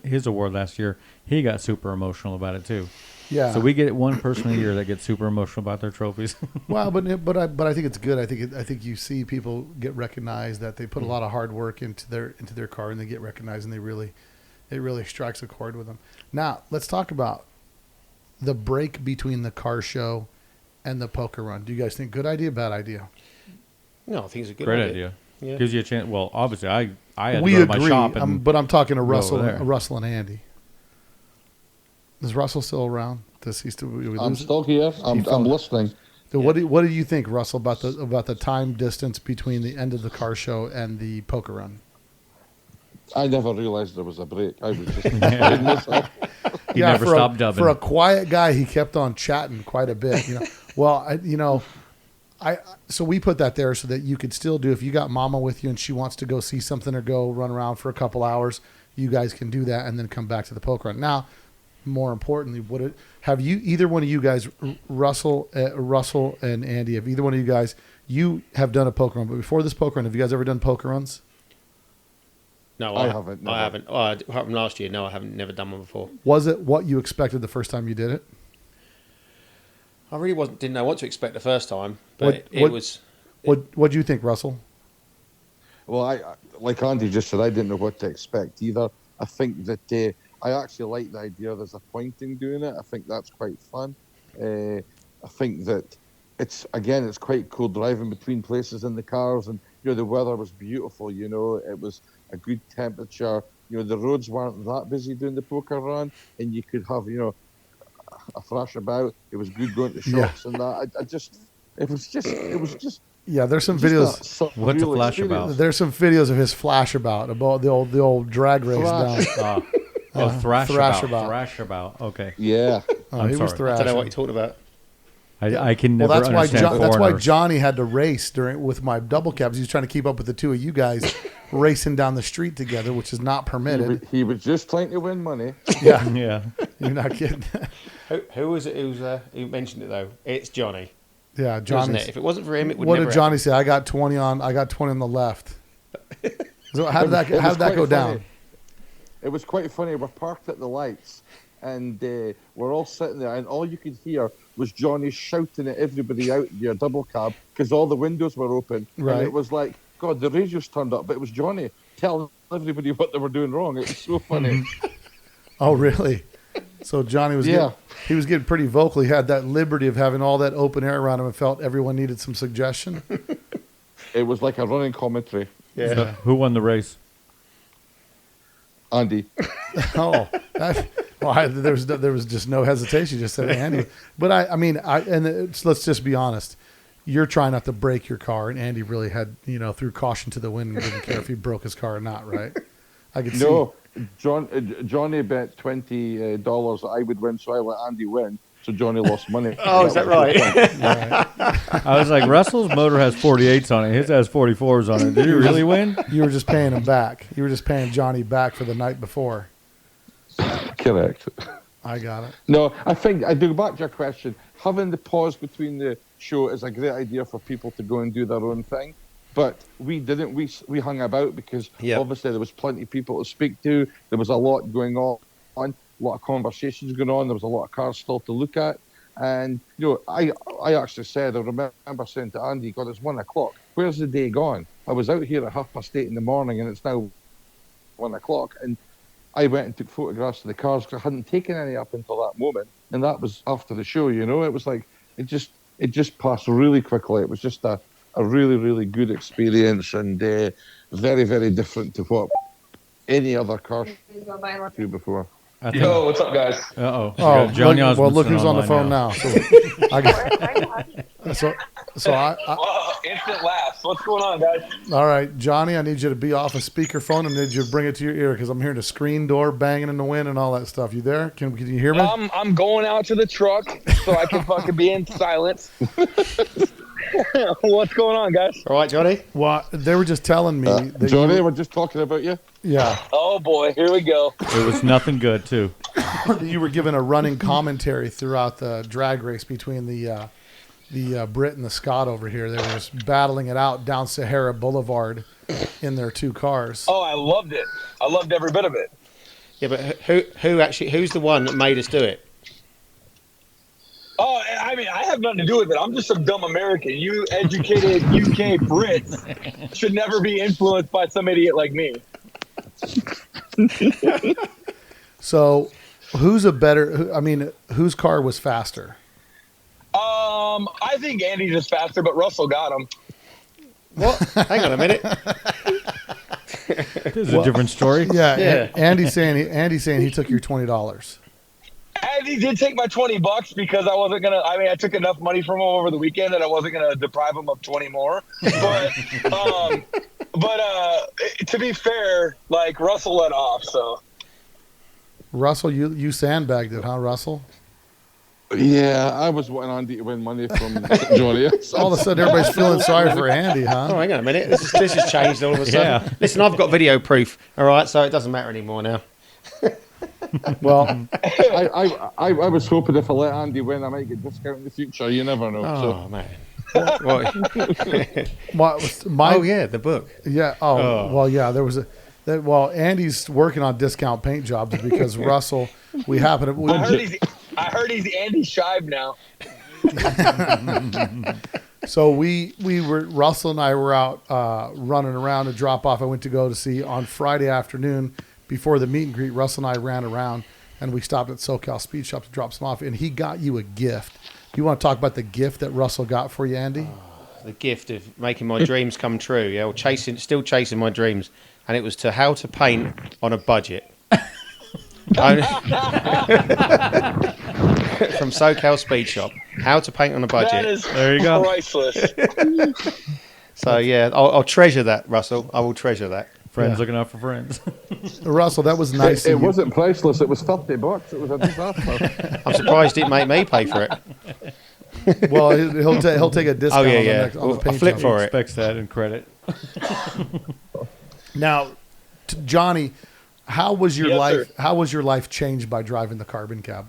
his award last year, he got super emotional about it too. yeah. So we get one person a year that gets super emotional about their trophies. Well, but I think it's good. I think you see people get recognized that they put a lot of hard work into their car, and they get recognized, and it really strikes a chord with them. Now let's talk about the break between the car show and the poker run. Do you guys think good idea, bad idea? No, I think it's a good Great idea. Yeah. Gives you a chance. Well, obviously, I had to We go to agree, my shop and but I'm talking to go Russell, over there. Russell and Andy. Is Russell still around? Does he still? We I'm lose it? still here. I'm fell. listening. So what do you think, Russell, about the time distance between the end of the car show and the poker run? I never realised there was a break. I was just enjoying myself. he never for stopped a, dubbing. For a quiet guy, he kept on chatting quite a bit. Well, so we put that there so that you could still do, if you got Mama with you and she wants to go see something or go run around for a couple hours, you guys can do that and then come back to the poker run. Now, more importantly, have you, either one of you guys, Russell and Andy, have either one of you guys, you have done a poker run, but before this poker run, have you guys ever done poker runs? No, I haven't, never. I haven't. Oh, apart from last year, no, I haven't. Never done one before. Was it what you expected the first time you did it? I really didn't know what to expect the first time, but it was. What do you think, Russell? Well, I like Andy just said, I didn't know what to expect either. I think that I actually like the idea there's a point in doing it. I think that's quite fun. I think that it's quite cool driving between places in the cars, and the weather was beautiful. It was a good temperature. The roads weren't that busy doing the poker run, and you could have a thrash about. It was good going to shops and that. It was just. Yeah, there's some just videos. What's a flash about? There's some videos of his flash about the old drag race down. Thrash thrash about. about. Thrash about. Okay. Yeah. Oh, he was sorry. I don't thrashing. know what you're talking about. I can Well, never that's why understand that's why foreigners. Johnny had to race with my double cabs. He was trying to keep up with the two of you guys racing down the street together, which is not permitted. He was just trying to win money. Yeah, Yeah. you're not kidding. Who was it? Who mentioned it though? It's Johnny, Yeah, wasn't Johnny. it? If it wasn't for him, it would What never. did Johnny say? I got 20 on the left. So how did that It was go quite down? funny. It was quite funny. We're parked at the lights, and we're all sitting there, and all you could hear was Johnny shouting at everybody out in your double cab because all the windows were open. Right. And it was like, God, the radio's turned up, but it was Johnny telling everybody what they were doing wrong. It was so funny. Oh, really? So Johnny was Yeah. he was getting pretty vocal. He had that liberty of having all that open air around him and felt everyone needed some suggestion. It was like a running commentary. Yeah. So who won the race? Andy. Oh, there was just no hesitation. You just said Andy. But let's just be honest. You're trying not to break your car, and Andy really had threw caution to the wind and didn't care if he broke his car or not, right? I could see. No, Johnny bet $20 I would win, so I let Andy win. So Johnny lost money. Oh, is that right? I was like, Russell's motor has 48s on it. His has 44s on it. Did he really win? You were just paying him back. You were just paying Johnny back for the night before. Correct. I got it. No, I think I do back to your question. Having the pause between the show is a great idea for people to go and do their own thing. But we didn't. We hung about because obviously there was plenty of people to speak to. There was a lot going on, a lot of conversations going on. There was a lot of cars still to look at. And I actually said, I remember saying to Andy, God, it's 1 o'clock. Where's the day gone? I was out here at 8:30 in the morning, and it's now 1 o'clock. And I went and took photographs of the cars because I hadn't taken any up until that moment, and that was after the show. It was like it just passed really quickly. It was just a a really, really good experience, and very, very different to what any other car to before. I think, Yo, what's up, guys? uh-oh. Oh, Johnny look, well, Osmondson look who's on the phone online now. So I got, so I Oh, instant laughs. What's going on, guys? all right, Johnny, I need you to be off a speakerphone and need you to bring it to your ear because I'm hearing the screen door banging in the wind and all that stuff. You there? Can you hear me? I'm going out to the truck so I can fucking be in silence. What's going on, guys? All right, Johnny. Well, they were just telling me that Johnny, we're just talking about you. yeah, Oh boy, here we go. It was nothing good, too. you were giving a running commentary throughout the drag race between the Brit and the Scot over here. They were just battling it out down Sahara Boulevard in their two cars. Oh, I loved it. I loved every bit of it. Yeah, but who's the one that made us do it? Oh, I mean, I have nothing to do with it. I'm just some dumb American. You educated UK Brits should never be influenced by some idiot like me. So, who's a better? I mean, whose car was faster? I think Andy's just faster, but Russell got him. What? Hang on a minute. This is a different story. Yeah, Yeah. Andy's saying he took your $20. Andy did take my $20 because I wasn't gonna. I mean, I took enough money from him over the weekend that I wasn't gonna deprive him of 20 more. But, to be fair, like Russell let off. So Russell, you sandbagged it, huh, Russell? Yeah, I was wanting Andy to win money from Johnny. All of a sudden, everybody's feeling sorry for Andy, Oh, huh? hang on a minute. This has changed all of a sudden. Yeah. Listen, I've got video proof. All right, so it doesn't matter anymore now. Well, I was hoping if I let Andy win, I might get discount in the future. You never know. Oh man. What? my Oh yeah, the book. yeah. Well, yeah. There was Andy's working on discount paint jobs because Russell. We happen to. I heard he's Andy Shive now. So we were Russell and I were out running around to drop off. I went to go to see on Friday afternoon before the meet and greet. Russell and I ran around and we stopped at SoCal Speed Shop to drop some off. And he got you a gift. Do you want to talk about the gift that Russell got for you, Andy? The gift of making my dreams come true. Yeah, or still chasing my dreams, and it was to how to paint on a budget. From SoCal Speed Shop, how to paint on a budget. That is There you go. priceless. So yeah, I'll treasure that, Russell. I will treasure that. Friends Yeah. looking out for friends. Russell, that was nice. It of you. wasn't priceless. It was $50. It was a disaster. I'm surprised it made me pay for it. Well, he'll take a discount Oh yeah, on the yeah. next on the Well, I paint flip job. for it. Expects that in credit. Now, Johnny, how was your Yes, life? sir. How was your life changed by driving the carbon cab?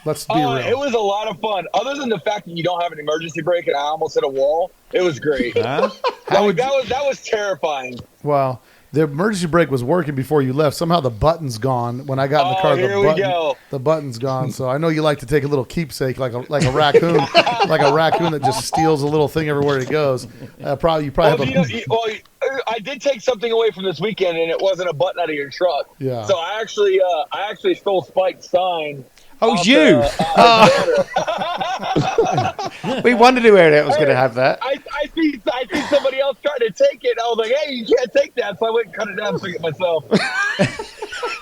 Let's be real. It was a lot of fun. Other than the fact that you don't have an emergency brake and I almost hit a wall, it was great. Huh? that was terrifying. Well, the emergency brake was working before you left. Somehow the button's gone. When I got in the car, here we go. the button's gone. So I know you like to take a little keepsake, like a raccoon, like a raccoon that just steals a little thing everywhere it goes. You probably have a. I did take something away from this weekend, and it wasn't a button out of your truck. Yeah. So I actually stole Spike's sign. Oh, off you! the- We wondered who that was going to have that. I see somebody else trying to take it. I was like, hey, you can't take that. So I went and cut it down and took it myself.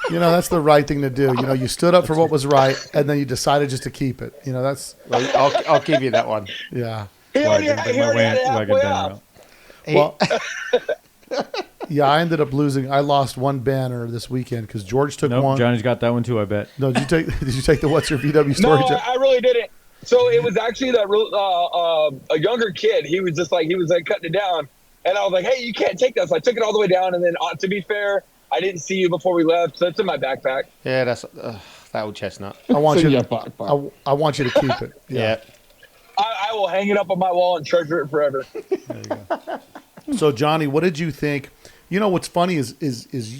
You know, that's the right thing to do. You know, you stood up for what was right, and then you decided just to keep it. You know, that's Well, I'll give you that one. yeah. He already Wagon, had bring he my already had it wagon halfway down. up. Well, yeah, I ended up losing. I lost one banner this weekend because George took Nope, one. Johnny's got that one too, I bet. No, did you take the What's Your VW No, story? I really didn't. So it was actually that a younger kid. He was cutting it down, and I was like, "Hey, you can't take that." So I took it all the way down, and then to be fair, I didn't see you before we left, so it's in my backpack. Yeah, that's that old chestnut. I want It's in you. your To, backpack. I want you to keep it. Yeah. I will hang it up on my wall and treasure it forever. So Johnny, what did you think? You know what's funny is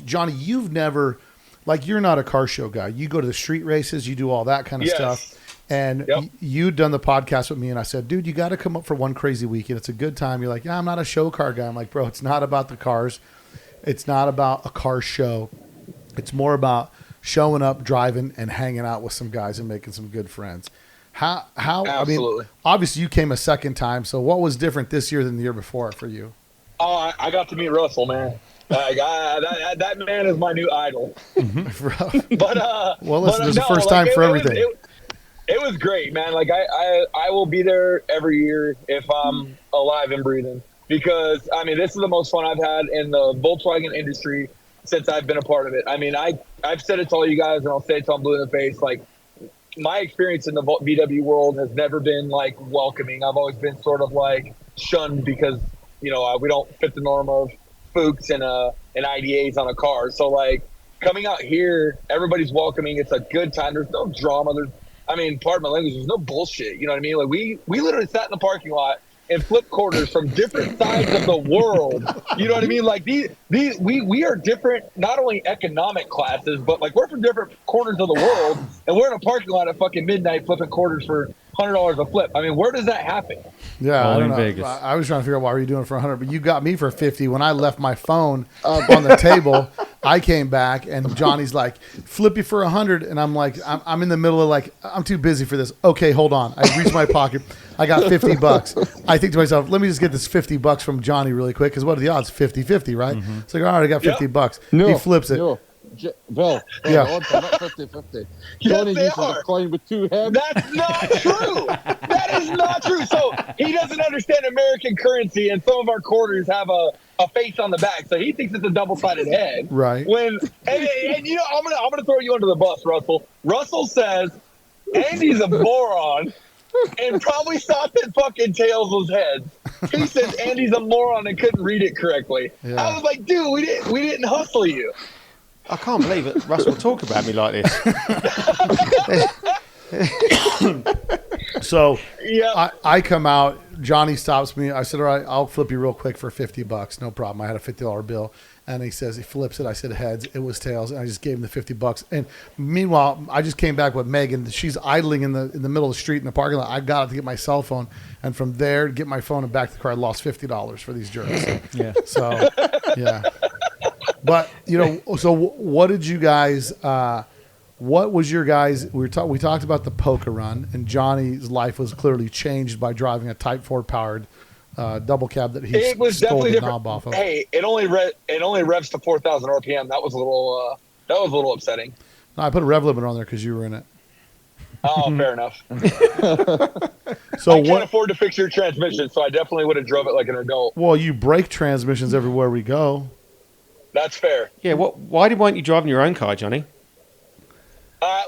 Johnny, you've never, like, you're not a car show guy. You go to the street races, you do all that kind of Yes. stuff. And Yep. you'd done the podcast with me, and I said, dude, you got to come up for one crazy weekend. It's a good time. You're like, yeah, I'm not a show car guy. I'm like, bro, it's not about the cars. It's not about a car show. It's more about showing up, driving, and hanging out with some guys and making some good friends. How I mean, Absolutely. obviously you came a second time. So what was different this year than the year before for you? Oh, I got to meet Russell, man. That man is my new idol. But Well, listen, but, there's a first time for everything. It was great, man. Like I will be there every year if I'm alive and breathing, because I mean this is the most fun I've had in the Volkswagen industry since I've been a part of it. I mean I've said it to all you guys, and I'll say it till I'm blue in the face. Like my experience in the VW world has never been like welcoming. I've always been sort of like shunned because we don't fit the norm of Fuchs and IDAs on a car. So like coming out here, everybody's welcoming. It's a good time. There's no drama. Pardon my language, there's no bullshit. You know what I mean? Like we literally sat in the parking lot and flipped quarters from different sides of the world. You know what I mean? Like we are different, not only economic classes, but like we're from different corners of the world, and we're in a parking lot at fucking midnight flipping quarters for $100 a flip. I mean, where does that happen? Yeah, I All don't in know. Vegas. I was trying to figure out why were you doing it for 100, but you got me for 50 when I left my phone on the table. I came back and Johnny's like, "Flip you for 100," and I'm like, I'm in the middle of like, I'm too busy for this. Okay, hold on. I reached my pocket. I got $50. I think to myself, let me just get this $50 from Johnny really quick, because what are the odds? 50-50, right? It's like, all right, I got $50. No, He flips it. No. Bill, Yeah. the odds are not 50-50. Yes, Johnny they uses are. a coin with two heads. That's not true. That is not true. So he doesn't understand American currency, and some of our quarters have a face on the back, so he thinks it's a double-sided head. Right. And I'm gonna throw you under the bus, Russell. Russell says Andy's a moron and probably thought that fucking tails was heads. He says Andy's a moron and couldn't read it correctly. Yeah. I was like, dude, we didn't hustle you. I can't believe it. Russell will talk about me like this. So Yeah. I come out. Johnny stops me. I said, "All right, I'll flip you real quick for $50. No problem." I had a $50 bill, and he says he flips it. I said heads. It was tails, and I just gave him the $50. And meanwhile, I just came back with Megan. She's idling in the middle of the street in the parking lot. I got out to get my cell phone, and from there to get my phone and back to the car, I lost $50 for these jerks. Yeah. So, yeah. But so what did you guys? What was your guys? We talked about the Polka run, and Johnny's life was clearly changed by driving a Type 4 powered double cab that he It was stole definitely the different. knob off of. Hey, it only revs to 4,000 RPM. That was a little upsetting. No, I put a rev limiter on there because you were in it. Oh, fair enough. So I can't what? afford to fix your transmission, so I definitely would have drove it like an adult. Well, you break transmissions everywhere we go. That's fair. Yeah, why weren't you driving your own car, Johnny?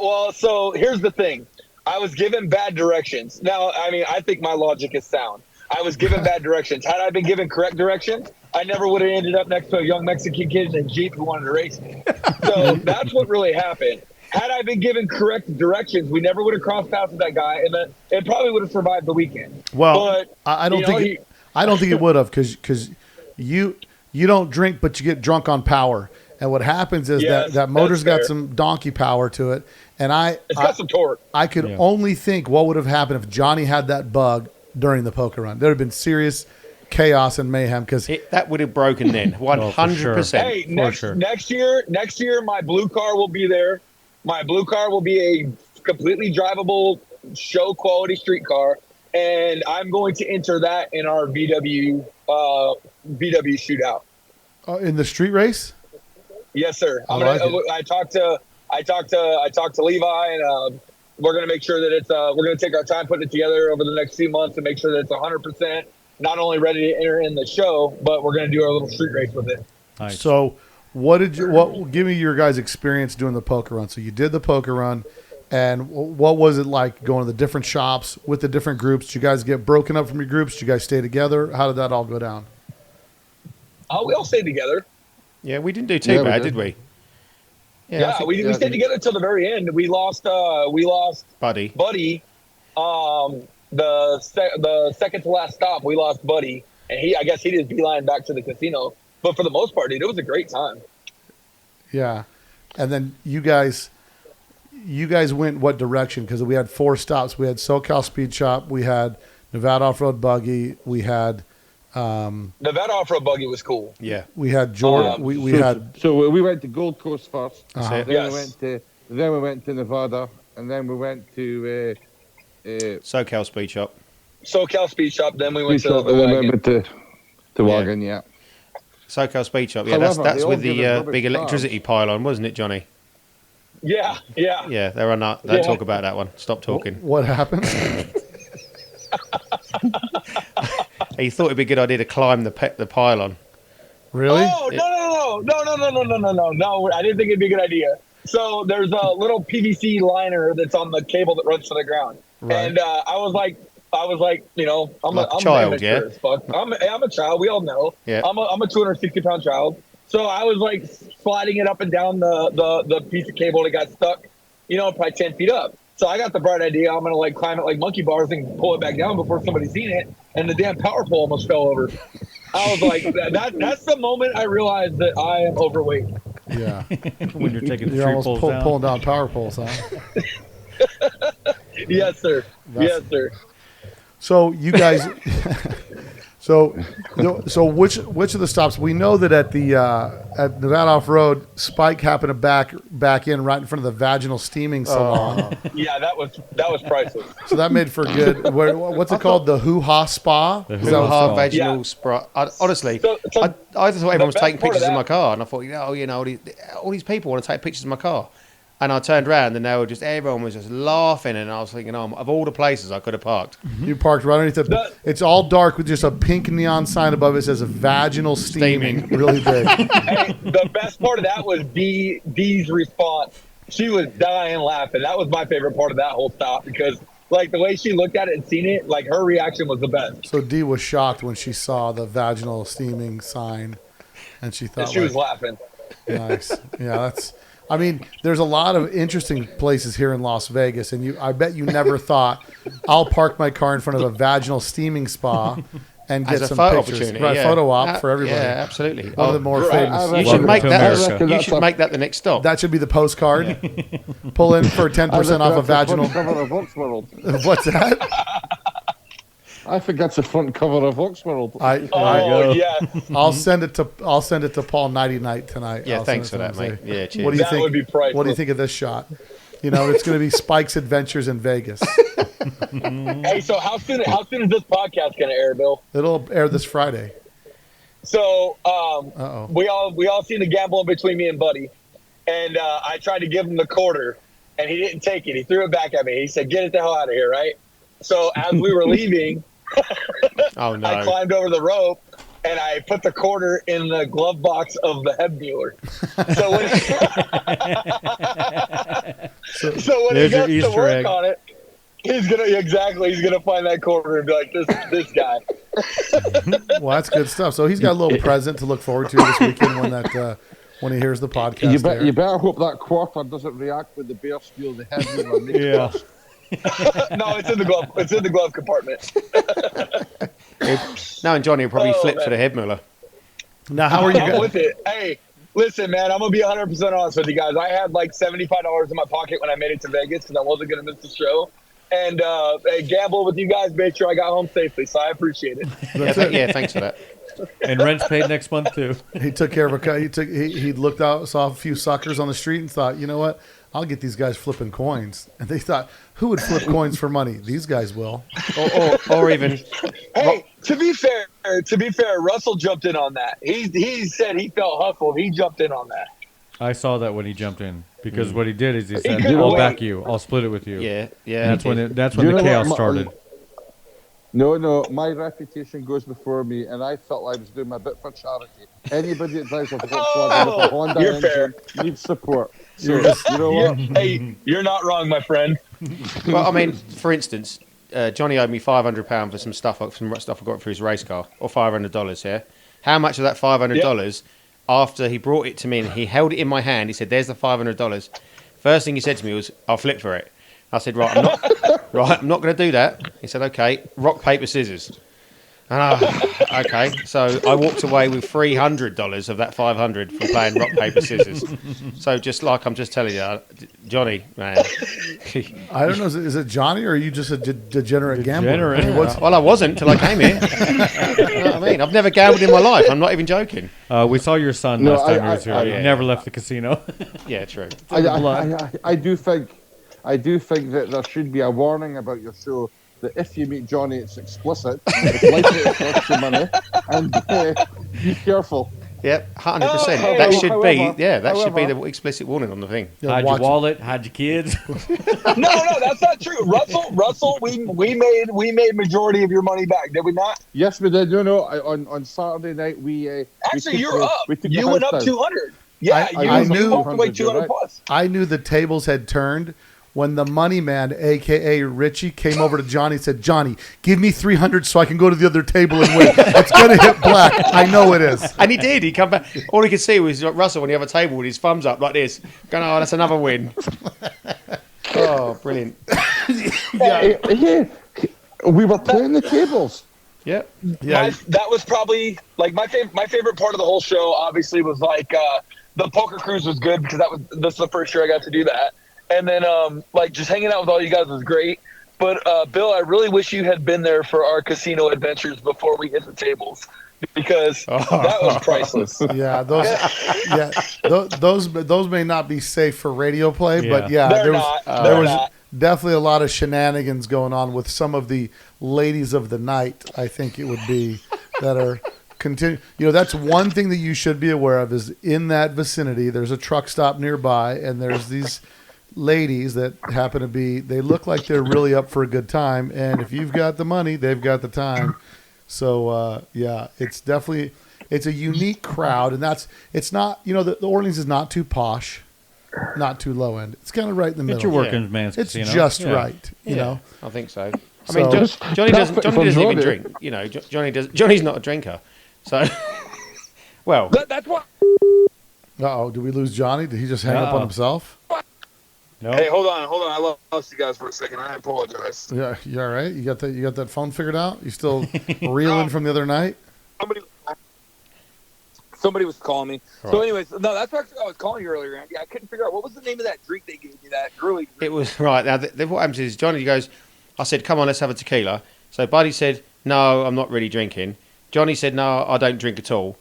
Well, so here's the thing. I was given bad directions. Now, I mean, I think my logic is sound. I was given bad directions. Had I been given correct directions, I never would have ended up next to a young Mexican kid in a Jeep who wanted to race me. So that's what really happened. Had I been given correct directions, we never would have crossed paths with that guy, and it probably would have survived the weekend. Well, But, I don't you know, think I don't think it would have because you don't drink, but you get drunk on power. And what happens is Yes, that motor's that's got fair. some donkey power to it, and It's got some torque. I could Yeah. only think what would have happened if Johnny had that bug during the poker run. There would have been serious chaos and mayhem because That would have broken then, 100%. Hey, sure. next year, my blue car will be there. My blue car will be a completely drivable, show quality street car, and I'm going to enter that in our VW shootout. in the street race. Yes, sir. I like I talked to Levi, and we're gonna make sure that it's we're gonna take our time putting it together over the next few months and make sure that it's 100% not only ready to enter in the show, but we're gonna do our little street race with it. Nice. So, give me your guys' experience doing the poker run. So you did the poker run, and what was it like going to the different shops with the different groups? Did you guys get broken up from your groups? Did you guys stay together? How did that all go down? We all stayed together. Yeah, we didn't do too Yeah, we bad, did. did we? Yeah, we stayed together until the very end. We lost Buddy. Buddy. The second to last stop, we lost Buddy, and I guess he just beeline back to the casino. But for the most part, dude, it was a great time. Yeah, and then you guys went what direction? Because we had 4 stops. We had SoCal Speed Shop, we had Nevada Off Road Buggy, we had Nevada off-road buggy was cool. Yeah. Jordan. We had So we went to Gold Coast first. That's it. Then Yes. we went to Nevada, and then we went to SoCal Speed Shop. SoCal Speed Shop. Then we went to and the then wagon. went to wagon, yeah. SoCal Speed Shop. Yeah, However, that's they all with give the us rubbish big cars. electricity pylon, wasn't it, Johnny? Yeah. Yeah, they're on that. Don't Yeah. talk about that one. Stop talking. What happened? He thought it'd be a good idea to climb the pylon. Really? Oh no! I didn't think it'd be a good idea. So there's a little PVC liner that's on the cable that runs to the ground, Right. and I was like, you know, I'm Like a I'm child, immature yeah? as fuck. I'm a child. We all know. Yeah. I'm a 260-pound child. So I was like sliding it up and down the piece of cable that got stuck, you know, probably 10 feet up. So I got the bright idea. I'm gonna like climb it like monkey bars and pull it back down before somebody's seen it. And the damn power pole almost fell over. I was like, that's the moment I realized that I am overweight. Yeah. When you're taking the You're tree almost poles down. pulling down power poles, huh? Yes, sir. Yes, sir. So you guys, so which of the stops? We know that at Nevada Off Road, Spike happened to back in right in front of the vaginal steaming salon. Yeah, that was priceless. So that made for good. What's it called? The Hoo Ha Spa. The Is Hoo that Ha what it's Hard called? vaginal Yeah. spot. Honestly, So I just thought everyone was best taking part of pictures in that- my car, and I thought, all these people want to take pictures of my car. And I turned around, and everyone was just laughing, and I was thinking, of all the places I could have parked. You parked right underneath The- it's all dark with just a pink neon sign above it that says vaginal steaming, really big. Hey, the best part of that was Dee's response. She was dying laughing. That was my favorite part of that whole stop because, like, the way she looked at it and seen it, like, her reaction was the best. So Dee was shocked when she saw the vaginal steaming sign, and she thought, And she was laughing. nice. Yeah, I mean, there's a lot of interesting places here in Las Vegas, and I bet you never thought I'll park my car in front of a vaginal steaming spa and get As a some photo pictures. opportunity, Right, yeah. photo op for everybody. Yeah, absolutely. One of the more Right. famous. You should Welcome make to that. America. You should make that the next stop. That should be the postcard. Pull in for 10% off a vaginal. Cover of Oxworld. What's that? I think that's the front cover of Oxworld. Oh, yeah. I'll send it to Paul Nighty Night tonight. Yeah, I'll thanks send for it to that, him mate. Yeah, cheers. What do you That think? would be priceless. What do you think of this shot? You know, it's going to be Spike's Adventures in Vegas. Hey, so how soon is this podcast going to air, Bill? It'll air this Friday. So Uh-oh. we all seen the gambling between me and Buddy, and I tried to give him the quarter, and he didn't take it. He threw it back at me. He said, "Get it the hell out of here!" Right? So as we were leaving, Oh no! I climbed over the rope and I put the quarter in the glove box of the head dealer. So when so when he There's your goes to Easter work egg. on it, he's gonna find that quarter and be like, this guy. Well, that's good stuff. So he's got a little present to look forward to this weekend when he hears the podcast. You air. better hope that quarter doesn't react with the bear steal the head. Yeah. No, it's in the glove. It's in the glove compartment. No, and Johnny will probably Oh, flip man. for the head Muller. Now, how are you I'm guys? with it. Hey, listen, man, I'm gonna be 100% honest with you guys. I had like $75 in my pocket when I made it to Vegas because I wasn't gonna miss the show. And I gambled with you guys, made sure I got home safely. So I appreciate it. Yeah, thanks for that. And rent's paid next month too. He took care of he looked out, saw a few suckers on the street, and thought, you know what? I'll get these guys flipping coins. And they thought, who would flip coins for money? These guys will. Or even Hey, to be fair, Russell jumped in on that. He said he felt hustled. He jumped in on that. I saw that when he jumped in because what he did is he said, couldn't "I'll wait. back you. I'll split it with you." yeah. And that's when Do you the know chaos what, started. No, my reputation goes before me, and I felt I was doing my bit for charity. Anybody that drives a Volkswagen with a Honda you're engine fair. needs support. So, you know what? Hey, you're not wrong, my friend. Well, I mean, for instance, Johnny owed me £500 for some stuff I got for his race car, or $500. Yeah, how much of that $500? After he brought it to me and he held it in my hand, he said, "There's the $500." First thing he said to me was, "I'll flip for it." I said, "Right, I'm not going to do that." He said, "Okay, rock paper scissors." And okay, so I walked away with $300 of that $500 from playing rock paper scissors. So just like I'm just telling you, Johnny, man. I don't know. Is it Johnny or are you just a degenerate gambler? Degenerate. I mean, what's- Well, I wasn't till I came here. You know what I mean? I've never gambled in my life. I'm not even joking. We saw your son No, last time he I- was here. I- He yeah. never left the casino. Yeah, true. I do think I do think that there should be a warning about your show that if you meet Johnny, it's explicit, it's likely to cost you money, and be careful. Yep, 100%. hey, That should be, however- that should be however- the explicit warning on the thing. Yeah, Hide watch your it. wallet, hide your kids. No, that's not true. Russell, we made majority of your money back, did we not? Yes, we did. No, on Saturday night we Actually, took you're the- up. we took the You went house up down. 200. Yeah, I you knew- walked away 200, 200 right. plus. I knew the tables had turned when the money man, aka Richie, came over to Johnny and said, "Johnny, give me 300 so I can go to the other table and win. It's gonna hit black. I know it is." And he did. He come back. All he could see was Russell on the other table with his thumbs up like this, going, "Oh, that's another win." Oh, brilliant. Hey, we were playing the tables. Yep. Yeah, That was probably like my favorite part of the whole show. Obviously, was like the poker cruise was good because this is the first year I got to do that, and then like just hanging out with all you guys was great. But Bill, I really wish you had been there for our casino adventures before we hit the tables because that was priceless. yeah, those may not be safe for radio play, but yeah, They're there not. was They're not. definitely a lot of shenanigans going on with some of the ladies of the night. I think it would be that are continue. You know, that's one thing that you should be aware of is in that vicinity. There's a truck stop nearby, and there's these ladies that happen to be. They look like they're really up for a good time, and if you've got the money, they've got the time. So yeah, it's a unique crowd, and it's not, you know, the Orleans is not too posh, not too low end. It's kind of right in the middle. It's your working man's It's casino. just Yeah. right, you know. I think so. I So- mean, Johnny doesn't Perfect even for drink. You know, Johnny's not a drinker. So, well, That's what. Uh-oh, did we lose Johnny? Did he just hang up on Uh-oh. himself? No. Hey, hold on. I lost you guys for a second. I apologize. Yeah, you all right? You got that phone figured out? You still reeling from the other night? Somebody was calling me. So, anyways, no, that's actually I was calling you earlier, Andy. I couldn't figure out what was the name of that drink they gave me. That girly. it was right. Now, what happens is Johnny goes, I said, "Come on, let's have a tequila." So Buddy said, "No, I'm not really drinking." Johnny said, "No, I don't drink at all."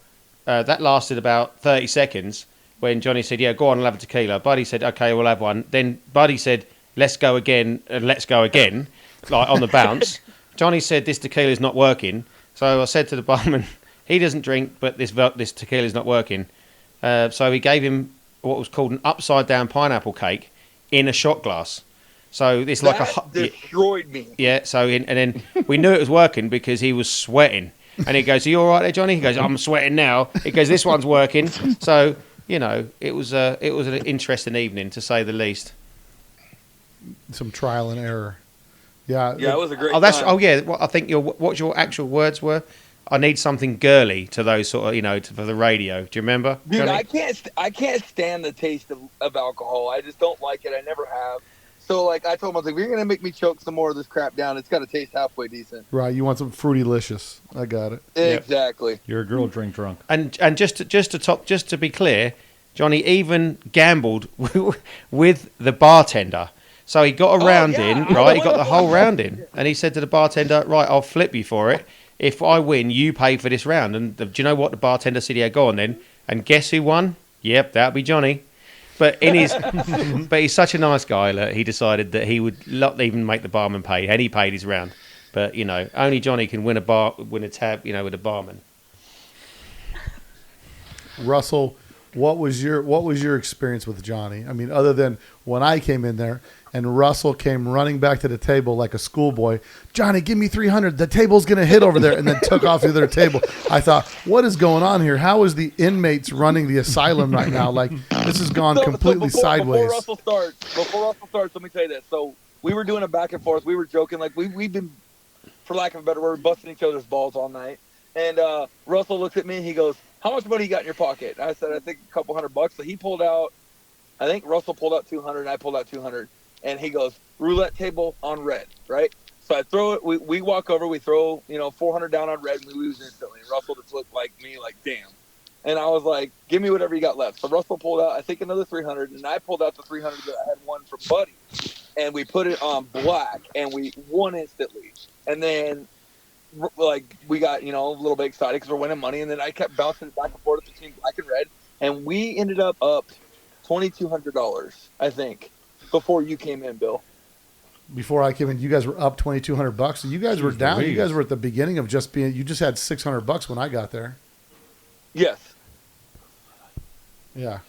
That lasted about 30 seconds when Johnny said, "Yeah, go on, I'll have a tequila." Buddy said, "Okay, we'll have one." Then Buddy said, "Let's go again, and let's go again," like on the bounce. Johnny said, "This tequila is not working." So I said to the barman, "He doesn't drink, but this tequila is not working." So he gave him what was called an upside down pineapple cake in a shot glass. So it's like destroyed me. yeah. So and then we knew it was working because he was sweating. And he goes, "Are you all right there, Johnny?" He goes, "I'm sweating now." He goes, "This one's working." So you know, it was an interesting evening to say the least. Some trial and error. Yeah. Yeah, it was a great. Oh, that's time. oh yeah. What I think what your actual words were. I need something girly to those sort of, you know, for the radio. Do you remember? Dude, Johnny? I can't stand the taste of alcohol. I just don't like it. I never have. So like I told him, I was like, "If you're gonna make me choke some more of this crap down, it's gotta taste halfway decent." Right. You want some fruity-licious. I got it. Exactly. You're a girl drink drunk. And just to be clear, Johnny even gambled with the bartender. So he got a round yeah. in, right? He got the whole round in, and he said to the bartender, "Right, I'll flip you for it. If I win, you pay for this round." And do you know what the bartender said? "Yeah, go on then." And guess who won? Yep, that'd be Johnny. But but he's such a nice guy that he decided that he would not even make the barman pay, and he paid his round. But you know, only Johnny can win a tab, you know, with a barman. Russell, what was your experience with Johnny? I mean, other than when I came in there and Russell came running back to the table like a schoolboy, "Johnny, give me 300. The table's going to hit over there," and then took off the other table. I thought, what is going on here? How is the inmates running the asylum right now? Like, this has gone completely sideways. Before Russell starts, let me tell you this. So we were doing a back and forth. We were joking, like we've been, for lack of a better word, busting each other's balls all night. And Russell looks at me and he goes, "How much money you got in your pocket?" And I said, "I think a couple $100. So he pulled out, I think Russell pulled out 200 and I pulled out 200. And he goes, "Roulette table on red," right? So I throw it. We walk over. We throw 400 down on red, and we lose instantly. And Russell just looked like me, like damn. And I was like, "Give me whatever you got left." So Russell pulled out, I think, another 300, and I pulled out the 300 that I had won from Buddy, and we put it on black, and we won instantly. And then like we got a little bit excited because we're winning money, and then I kept bouncing back and forth between black and red, and we ended up $2,200, I think. before you came in, Bill. Before I came in, you guys were up $2,200. So you guys were Jeez down. You Louise. guys were at the beginning of just being. You just had $600 when I got there. Yes. Yeah.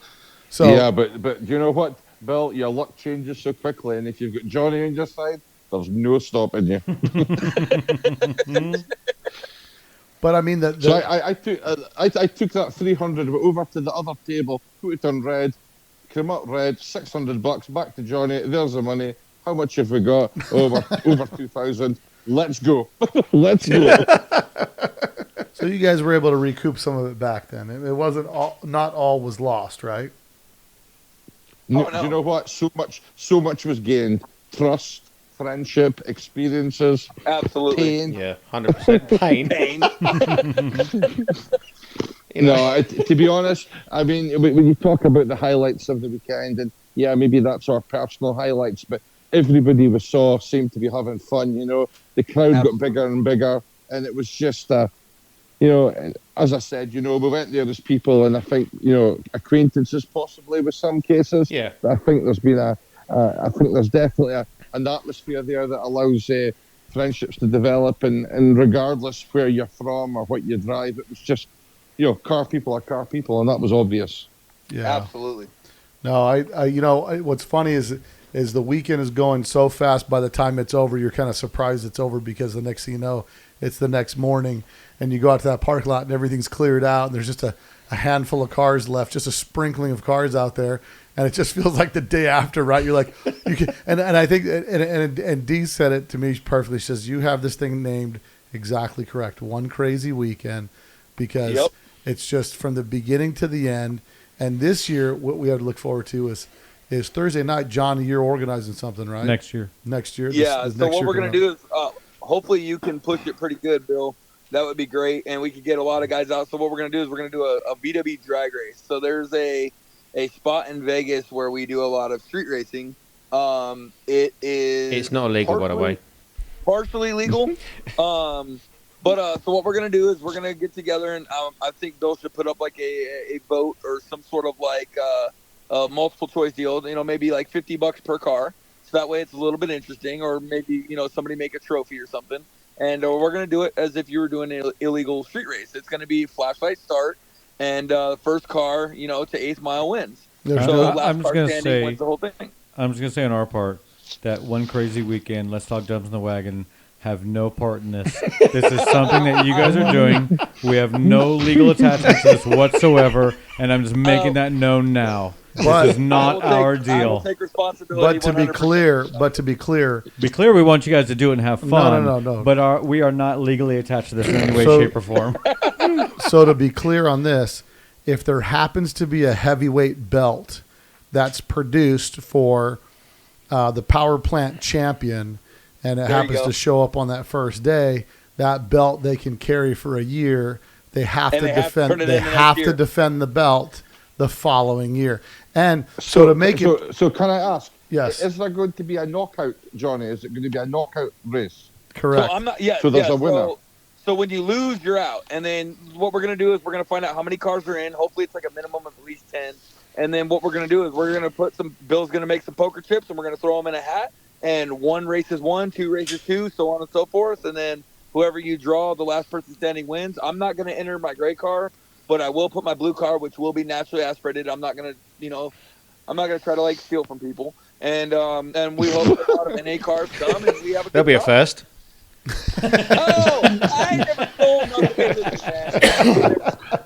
So yeah, but you know what, Bill? Your luck changes so quickly, and if you've got Johnny on your side, there's no stopping you. but I mean So I took that 300 over to the other table, put it on red, came up red, $600 back to Johnny. There's the money. How much have we got? Over 2,000. Let's go. Let's go. So you guys were able to recoup some of it back then. It wasn't all. Not all was lost, right? No, Oh, no. You know what? So much was gained. Trust, friendship, experiences, Absolutely. pain. Yeah, 100% pain. No, to be honest, I mean, when you talk about the highlights of the weekend, and yeah, maybe that's our personal highlights, but everybody we saw seemed to be having fun. You know, the crowd got bigger and bigger, and it was just, you know, and as I said, you know, we went there as people, and I think, you know, acquaintances possibly with some cases. Yeah. But I think there's been I think there's definitely an atmosphere there that allows friendships to develop, and regardless where you're from or what you drive, it was just, you know, car people are car people, and that was obvious. Yeah. Absolutely. No, I you know, what's funny is the weekend is going so fast. By the time it's over, you're kind of surprised it's over, because the next thing you know, it's the next morning, and you go out to that parking lot and everything's cleared out, and there's just a handful of cars left, just a sprinkling of cars out there, and it just feels like the day after, right? You're like, you can, and I think, and Dee said it to me perfectly. She says, you have this thing named exactly correct, One Crazy Weekend, because it's just from the beginning to the end. And this year, what we have to look forward to is Thursday night. John, you're organizing something, right? Next year. Next year. Yeah. This So next what year we're gonna coming do is, hopefully you can push it pretty good, Bill. That would be great, and we could get a lot of guys out. So what we're gonna do is we're gonna do a VW drag race. So there's a spot in Vegas where we do a lot of street racing. It is. It's not illegal, by the way. Partially legal. But so what we're gonna do is we're gonna get together, and I think Bill should put up like a vote or some sort of like a multiple choice deal. You know, maybe like $50 per car, so that way it's a little bit interesting. Or maybe, you know, somebody make a trophy or something. And we're gonna do it as if you were doing an illegal street race. It's gonna be flashlight start, and first car, you know, to 8th mile wins. There's So no- last I'm just car gonna standing say- wins the whole thing. I'm just going to say on our part that One Crazy Weekend, Let's Talk Dubs in the Wagon, have no part in this. This is something that you guys are doing. We have no legal attachment to this whatsoever, and I'm just making that known now. But- This is not our I will deal. take responsibility. But to be 100%. clear, Be clear, we want you guys to do it and have fun. No. But we are not legally attached to this in any way, So- shape, or form. so to be clear on this, if there happens to be a heavyweight belt that's produced for the power plant champion, and it There you happens go. to show up on that first day, that belt they can carry for a year. They have And to they have to defend. turn it They in the next have year. to defend the belt the following year. And so to make it, So can I ask? Yes. Is there going to be a knockout, Johnny? Is it going to be a knockout race? correct. So I'm not. Yeah. So there's yeah, a winner. So when you lose, you're out. And then what we're gonna do is we're gonna find out how many cars are in. Hopefully, it's like a minimum of at least 10. And then what we're gonna do is we're gonna put some. Bill's gonna make some poker chips, and we're gonna throw them in a hat. And one races one, two races two, so on and so forth. And then whoever you draw, the last person standing wins. I'm not gonna enter my gray car, but I will put my blue car, which will be naturally aspirated. I'm not gonna, I'm not gonna try to like steal from people. And we hope a lot of NA cars come, and we have a. There'll good be a time. first. Oh, I never stole nothing, man.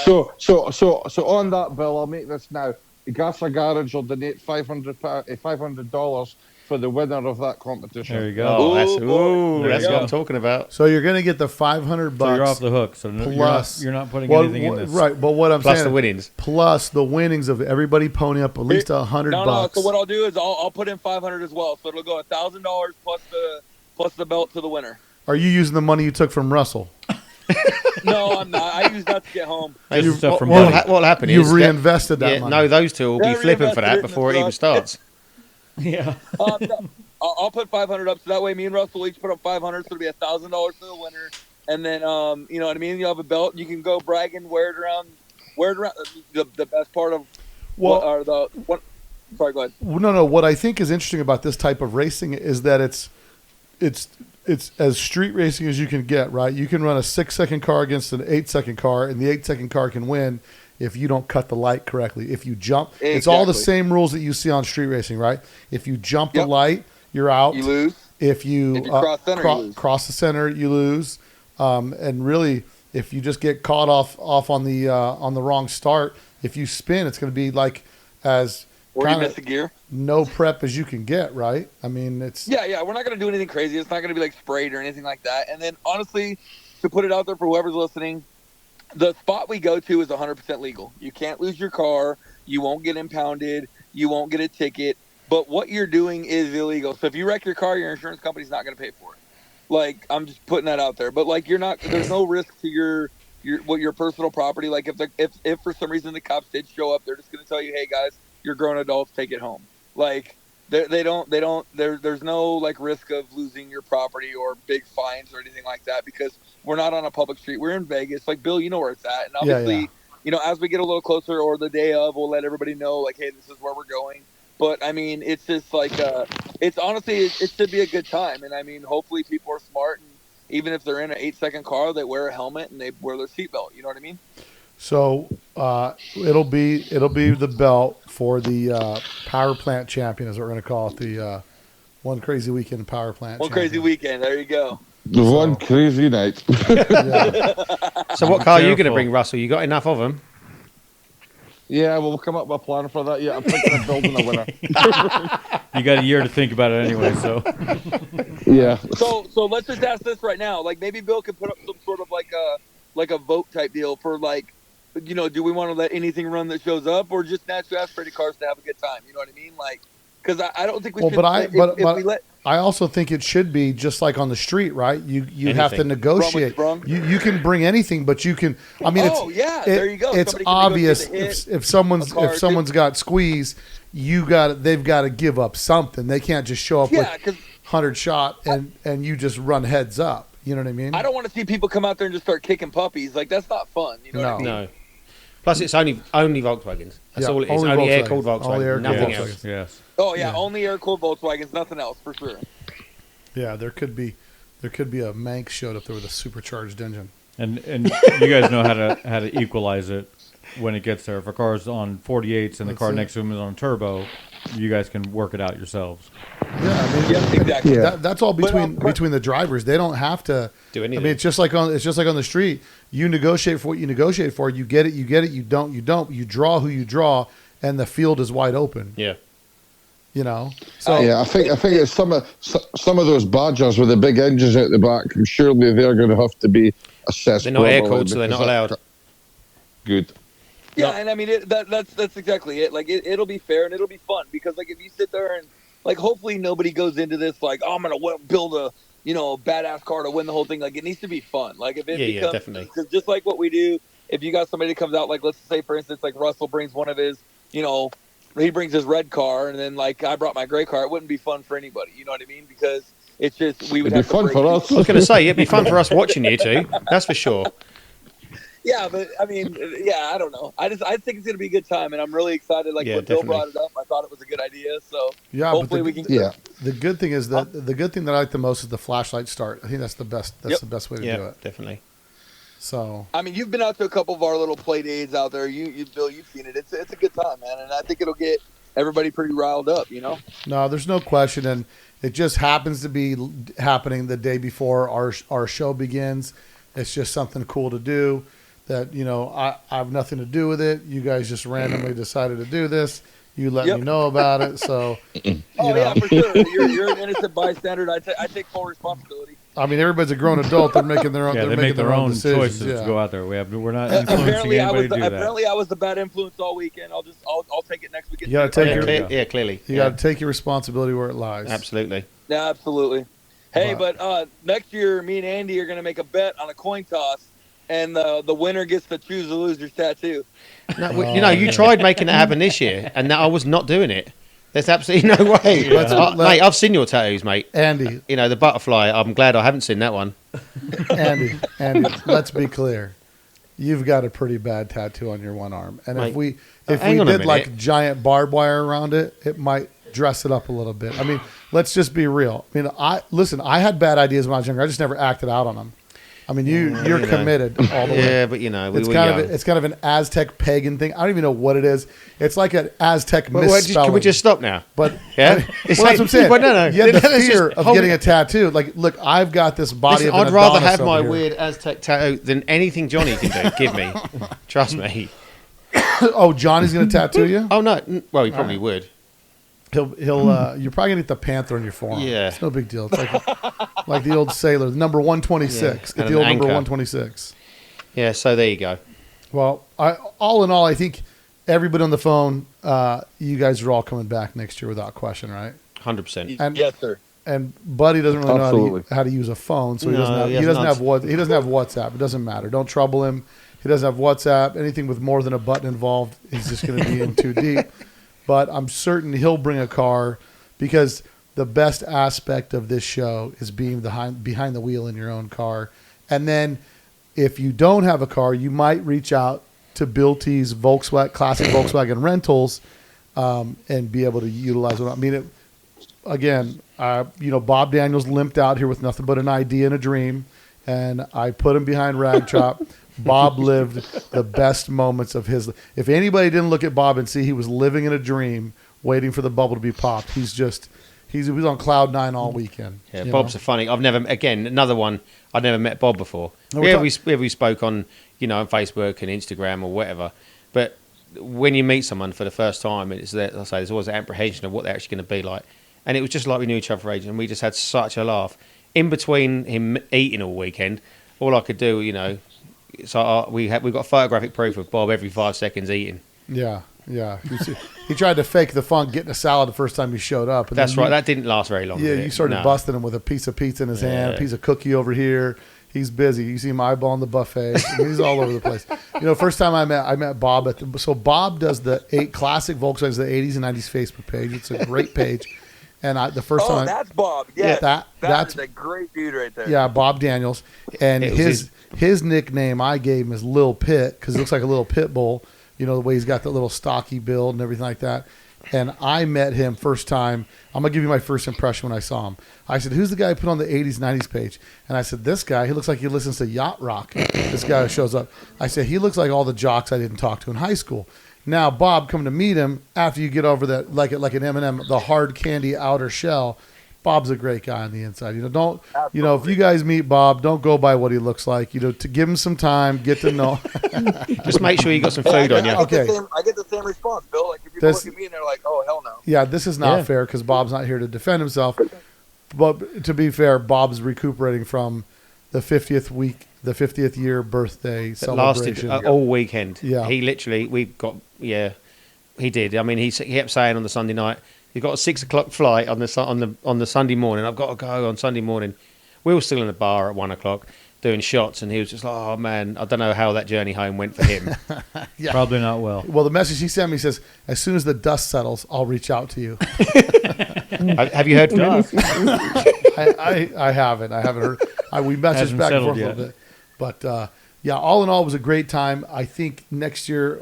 So on that, Bill, I'll make this now. Gasser Garage will donate $500 for the winner of that competition. There you go. Oh, that's, boy. There that's you what go. I'm talking about. So you're going to get the $500 So you're off the hook. So plus you're not putting Well, anything in this. Right, but what I'm Plus saying the winnings. plus the winnings of everybody pony up at least $100. No. So what I'll do is I'll put in $500 as well. So it'll go $1,000 plus the belt to the winner. Are you using the money you took from Russell? No, I'm not. I use that to get home. This is stuff from What'll Buddy. what'll happen You've is reinvested that yeah, money. no, those two will be Yeah, flipping for reinvested it that in the before it even truck. starts. Yeah. No, I'll put $500 up, so that way me and Russell each put up $500, so it'll be $1,000 for the winner. And then, you know what I mean? You have a belt, and you can go brag and wear it around. The best part of Well- what are the what? Sorry, go ahead. Well, no. What I think is interesting about this type of racing is that it's as street racing as you can get. Right? You can run a 6-second car against an 8-second car, and the 8-second car can win if you don't cut the light correctly. If you jump, it's all the Exactly. same rules that you see on street racing. Right? If you jump the light, you're out. You lose. If you, cross center, you lose. cross the center, you lose. And really, if you just get caught off on the wrong start, if you spin, it's going to be like as Or you kind miss of a gear. no prep as you can get. Right? I mean, it's Yeah, we're not going to do anything crazy. It's not going to be like sprayed or anything like that. And then, honestly, to put it out there for whoever's listening, the spot we go to is 100% legal. You can't lose your car. You won't get impounded. You won't get a ticket. But what you're doing is illegal. So if you wreck your car, your insurance company's not going to pay for it. Like, I'm just putting that out there. But like, you're not. There's no risk to your personal property. Like, if for some reason the cops did show up, they're just going to tell you, hey guys, you're grown adults, take it home. Like, there's no like risk of losing your property or big fines or anything like that, because we're not on a public street. We're in Vegas. Like, Bill, you know where it's at. And obviously, you know, as we get a little closer or the day of, we'll let everybody know, like, hey, this is where we're going. But I mean, it's just like, it's honestly, it should be a good time. And I mean, hopefully people are smart, and even if they're in an 8-second car, they wear a helmet and they wear their seatbelt. You know what I mean? so it'll be the belt for the power plant champion, as we're going to call it, the one crazy weekend power plant. One champion. crazy weekend. There you go. The one crazy night. Yeah. So what car are you going to Careful. bring, Russell? You got enough of them? Yeah, we'll come up with a plan for that. Yeah, I'm thinking of building a winner. You got a year to think about it anyway, so. Yeah. So let's just ask this right now. Like, maybe Bill could put up some sort of like a vote type deal for, like, you know, do we want to let anything run that shows up, or just naturally ask Freddie Cars to have a good time? You know what I mean? Like, because I don't think we Well, should. but if we let I also think it should be just like on the street, right? You have to Anything. negotiate. Sprung. You can bring anything, but you can. I mean, there you go. It's Somebody can obvious negotiate the hit, if someone's a car, got squeeze, they've got to give up something. They can't just show up yeah, with because 100 shot and you just run heads up. You know what I mean? I don't want to see people come out there and just start kicking puppies. Like, that's not fun. You know what I mean? No. Plus, it's only Volkswagens. That's Yeah, all it is. only Only Volkswagen. air-cooled Volkswagen. Only air-cooled Nothing Volkswagen. else. Yes. Oh yeah, Yeah. only air-cooled Volkswagens, nothing else for sure. Yeah, there could be a Manx showed up there with a supercharged engine. And you guys know how to equalize it when it gets there. If a car's on 48s and the That's car it. next to him is on turbo, you guys can work it out yourselves. Yeah, I mean, Yeah, exactly. Yeah. that's all between but- the drivers. They don't have to Do I anything. mean, it's just like on the street. You negotiate for what you negotiate for. You get it. You don't. You don't. You draw who you draw, and the field is wide open. Yeah. You know. So Yeah, I think it's some of those Badgers with the big engines out the back. Surely they're going to have to be assessed. They're not air properly cooled, so they're not because allowed. Good. Yeah, and I mean that's exactly it. Like, it'll be fair and it'll be fun, because like if you sit there and like, hopefully nobody goes into this like, oh, I'm gonna build a badass car to win the whole thing. Like, it needs to be fun. Like, if it Yeah, becomes, definitely. because just like what we do, if you got somebody that comes out, like, let's say for instance, like Russell brings one of his, he brings his red car, and then like I brought my gray car, it wouldn't be fun for anybody. You know what I mean? Because it's just we would It'd be have to fun break for it. us. I was going to say, it'd be fun for us watching you two. That's for sure. Yeah, but I mean, yeah, I don't know. I think it's gonna be a good time, and I'm really excited. Like, Yeah, when Bill definitely. brought it up, I thought it was a good idea. So yeah, hopefully but we can. Yeah. the good thing is that the good thing that I like the most is the flashlight start. I think that's the best. That's Yep. the best way to do Yeah, it. definitely. So I mean, you've been out to a couple of our little play days out there. You Bill, you've seen it. It's a good time, man, and I think it'll get everybody pretty riled up. no, there's no question, and it just happens to be happening the day before our show begins. It's just something cool to do. That I have nothing to do with it. You guys just randomly decided to do this. You let Yep. me know about it. So Oh yeah, for sure. You're an innocent bystander. I take full responsibility. I mean, everybody's a grown adult. They're making their own. Yeah, they're they making make their own decisions. choices Yeah. to go out there. We're not influencing Apparently, anybody to do that. I was the bad influence all weekend. I'll take it next weekend. You gotta take Yeah, your- clearly. You Yeah, got to take your responsibility where it lies. absolutely. Yeah, absolutely. Hey, But- but next year, me and Andy are gonna make a bet on a coin toss, and the winner gets to choose the loser's tattoo. No, you tried making it happen this year, and I was not doing it. There's absolutely no way. Mate, I've seen your tattoos, mate. Andy, The butterfly. I'm glad I haven't seen that one. Andy, let's be clear. you've got a pretty bad tattoo on your one arm. And Mate, if we hang on a did like minute. giant barbed wire around it, it might dress it up a little bit. I mean, let's just be real. I mean, I had bad ideas when I was younger. I just never acted out on them. I mean, you're you know. committed all the way. Yeah, but we It's were kind young. of it's kind of an Aztec pagan thing. I don't even know what it is. It's like an Aztec Wait, misspelling. can we just stop now? But Yeah? well, It's that's what I'm like- saying. but no. You had the Let's fear just of hold getting it. a tattoo. Like, look, I've got this body Listen, of an I'd rather Adonis have my over here. weird Aztec tattoo than anything Johnny can do. Give me. Trust me. Oh, Johnny's going to tattoo you? Oh, no. Well, he probably would. He'll you're probably gonna get the panther on your forearm. Yeah. It's no big deal. It's like the old sailor, number 126. Yeah, Get and the an old number anchor. 126. Yeah, so there you go. Well, all in all, I think everybody on the phone, you guys are all coming back next year without question, right? 100%. And Yes, sir. and Buddy doesn't really know Absolutely. how to use a phone, so he No, doesn't have he he has doesn't not. have what he doesn't have WhatsApp. It doesn't matter. Don't trouble him. He doesn't have WhatsApp. Anything with more than a button involved, he's just going to be in too deep. But I'm certain he'll bring a car, because the best aspect of this show is being behind the wheel in your own car. And then if you don't have a car, you might reach out to Bill T's classic Volkswagen rentals and be able to utilize it. I mean, Bob Daniels limped out here with nothing but an idea and a dream, and I put him behind Rag Chop. Bob lived the best moments of his. If anybody didn't look at Bob and see he was living in a dream, waiting for the bubble to be popped, he was on cloud nine all weekend. Yeah, you Bob's know? a funny. Another one. I'd never met Bob before. No, We spoke on, on Facebook and Instagram or whatever. But when you meet someone for the first time, it's that I say there's always an apprehension of what they're actually going to be like. And it was just like we knew each other for ages, and we just had such a laugh. In between him eating all weekend, all I could do, so we got photographic proof of Bob every 5 seconds eating. Yeah. He tried to fake the funk getting a salad the first time he showed up. And That's then right. That didn't last very long. Yeah, did it? you started No. busting him with a piece of pizza in his hand, a Yeah. piece of cookie over here. He's busy. You see him eyeballing the buffet. He's all over the place. First time I met Bob so Bob does the classic Volkswagens, the 80s and 90s Facebook page. It's a great page. And the first Oh, time, that's Bob. Yes. that's That's a great dude right there. yeah, Bob Daniels, and It was his nickname I gave him is Lil Pit, because he looks like a little pit bull. The way he's got the little stocky build and everything like that. And I met him first time. I'm gonna give you my first impression when I saw him. I said, "Who's the guy who put on the 80s, 90s page?" And I said, "This guy. He looks like he listens to yacht rock." This guy who shows up. I said, "He looks like all the jocks I didn't talk to in high school." Now, Bob, coming to meet him after you get over that, like an M&M, the hard candy outer shell. Bob's a great guy on the inside. If you guys meet Bob, don't go by what he looks like. To give him some time, get to know. Just make sure you got some food on you. Okay. I get the same response, Bill. Like if people This- look at me and they're like, "Oh hell no." Yeah, this is not Yeah. fair because Bob's not here to defend himself. But to be fair, Bob's recuperating from the 50th year birthday That lasted celebration. all weekend. Yeah. He literally, he did. I mean, he kept saying on the Sunday night, he's got a 6 o'clock flight on the Sunday morning. I've got to go on Sunday morning. We were still in the bar at 1 o'clock doing shots, and he was just like, "Oh man, I don't know how that journey home went for him." Yeah. Probably not well. Well, the message he sent me says, "As soon as the dust settles, I'll reach out to you." Have you heard? I haven't. I haven't heard. We messaged Hasn't back and settled forth a yet. little bit. But yeah, all in all, it was a great time. I think next year,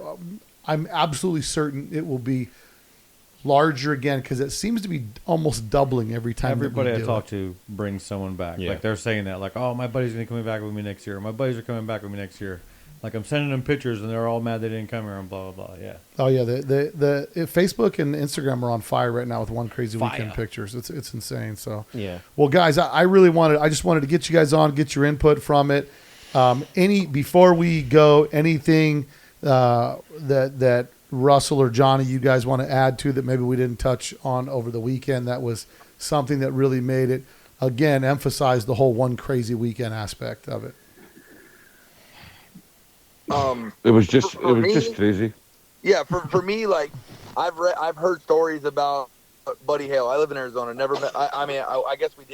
I'm absolutely certain it will be larger again because it seems to be almost doubling every time. Everybody that I we do talk it. to brings someone back. Yeah. Like they're saying that, like, "Oh, my buddy's gonna be coming back with me next year. My buddies are coming back with me next year." Like I'm sending them pictures and they're all mad they didn't come here and blah blah blah. Yeah. Oh yeah, the Facebook and Instagram are on fire right now with one crazy weekend Fire. pictures. It's insane. So Yeah. well, guys, I just wanted to get you guys on, get your input from it. Before we go, anything that Russell or Johnny, you guys want to add to that maybe we didn't touch on over the weekend? That was something that really made it, again, emphasize the whole one crazy weekend aspect of it. It was just For me- crazy. Yeah, for me, like I've heard stories about Buddy Hale. I live in Arizona. Never met. I guess we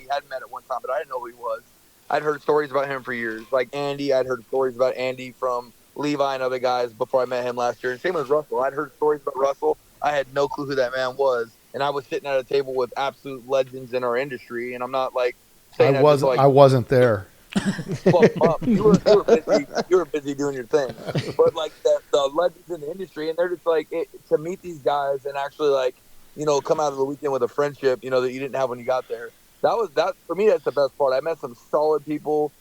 had met at one time, but I didn't know who he was. I'd heard stories about him for years. Like Andy, I'd heard stories about Andy from Levi and other guys before I met him last year. And same with Russell. I'd heard stories about Russell. I had no clue who that man was, and I was sitting at a table with absolute legends in our industry. And I'm not like saying I wasn't there. fluff them up. You were busy doing your thing. But like the legends in the industry, and they're just like to meet these guys and actually like come out of the weekend with a friendship that you didn't have when you got there. That for me. That's the best part. I met some solid people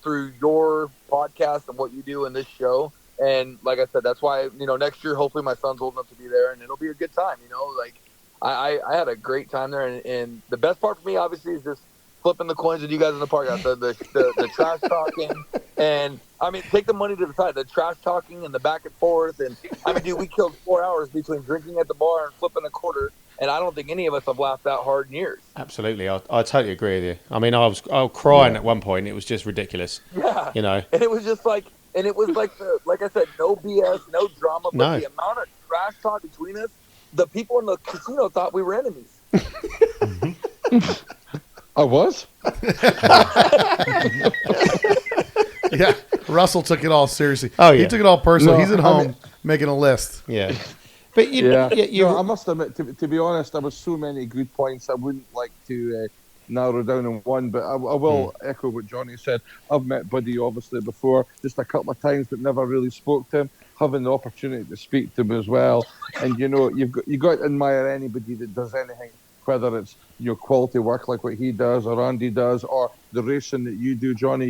through your podcast and what you do in this show. And like I said, that's why, next year, hopefully my son's old enough to be there and it'll be a good time, like I had a great time there. And the best part for me, obviously, is just flipping the coins with you guys in the park. The trash talking. And I mean, take the money to the side, the trash talking and the back and forth. And I mean, dude, we killed 4 hours between drinking at the bar and flipping a quarter. And I don't think any of us have laughed that hard in years. Absolutely. I totally agree with you. I mean, I was crying at one point. It was just ridiculous. Yeah. And it was just like, and it was like, like I said, no BS, no drama, but No. the amount of trash talk between us, the people in the casino thought we were enemies. I was. Yeah, Russell took it all seriously. Oh, yeah. He took it all personal. No, He's at I home mean- making a list. Yeah. But No, I must admit, to be honest, there were so many good points. I wouldn't like to narrow down on one, but I will echo what Johnny said. I've met Buddy obviously before, just a couple of times, but never really spoke to him. Having the opportunity to speak to him as well, and you got to admire anybody that does anything, whether it's quality work like what he does or Andy does, or the racing that you do, Johnny.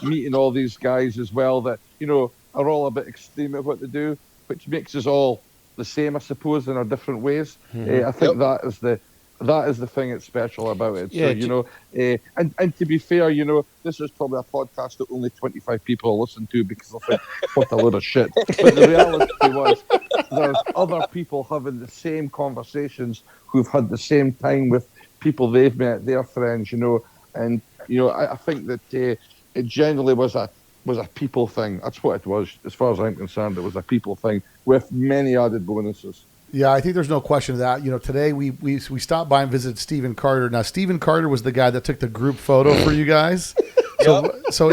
Meeting all these guys as well that are all a bit extreme at what they do, which makes us all the same, I suppose, in our different ways. I think that is the thing that's special about it. Yeah, So and to be fair, this is probably a podcast that only 25 people listen to because I think what a load of shit. But the reality was, there's other people having the same conversations who've had the same time with people they've met, their friends, and I think that it generally was a people thing. That's what it was, as far as I'm concerned. It was a people thing with many added bonuses. Yeah, I think there's no question of that. Today we stopped by and visited Stephen Carter. Now, Stephen Carter was the guy that took the group photo for you guys. So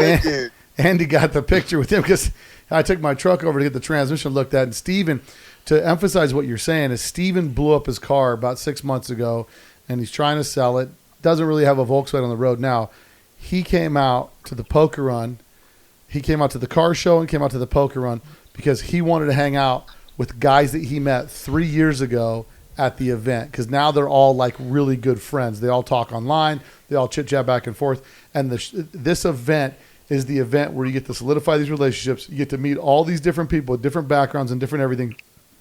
Andy got the picture with him because I took my truck over to get the transmission looked at. And Stephen, to emphasize what you're saying, is Stephen blew up his car about 6 months ago, and he's trying to sell it. Doesn't really have a Volkswagen on the road now. He came out to the poker run. He came out to the car show and came out to the poker run because he wanted to hang out with guys that he met 3 years ago at the event, because now they're all like really good friends. They all talk online. They all chit-chat back and forth. And this event is the event where you get to solidify these relationships. You get to meet all these different people with different backgrounds and different everything,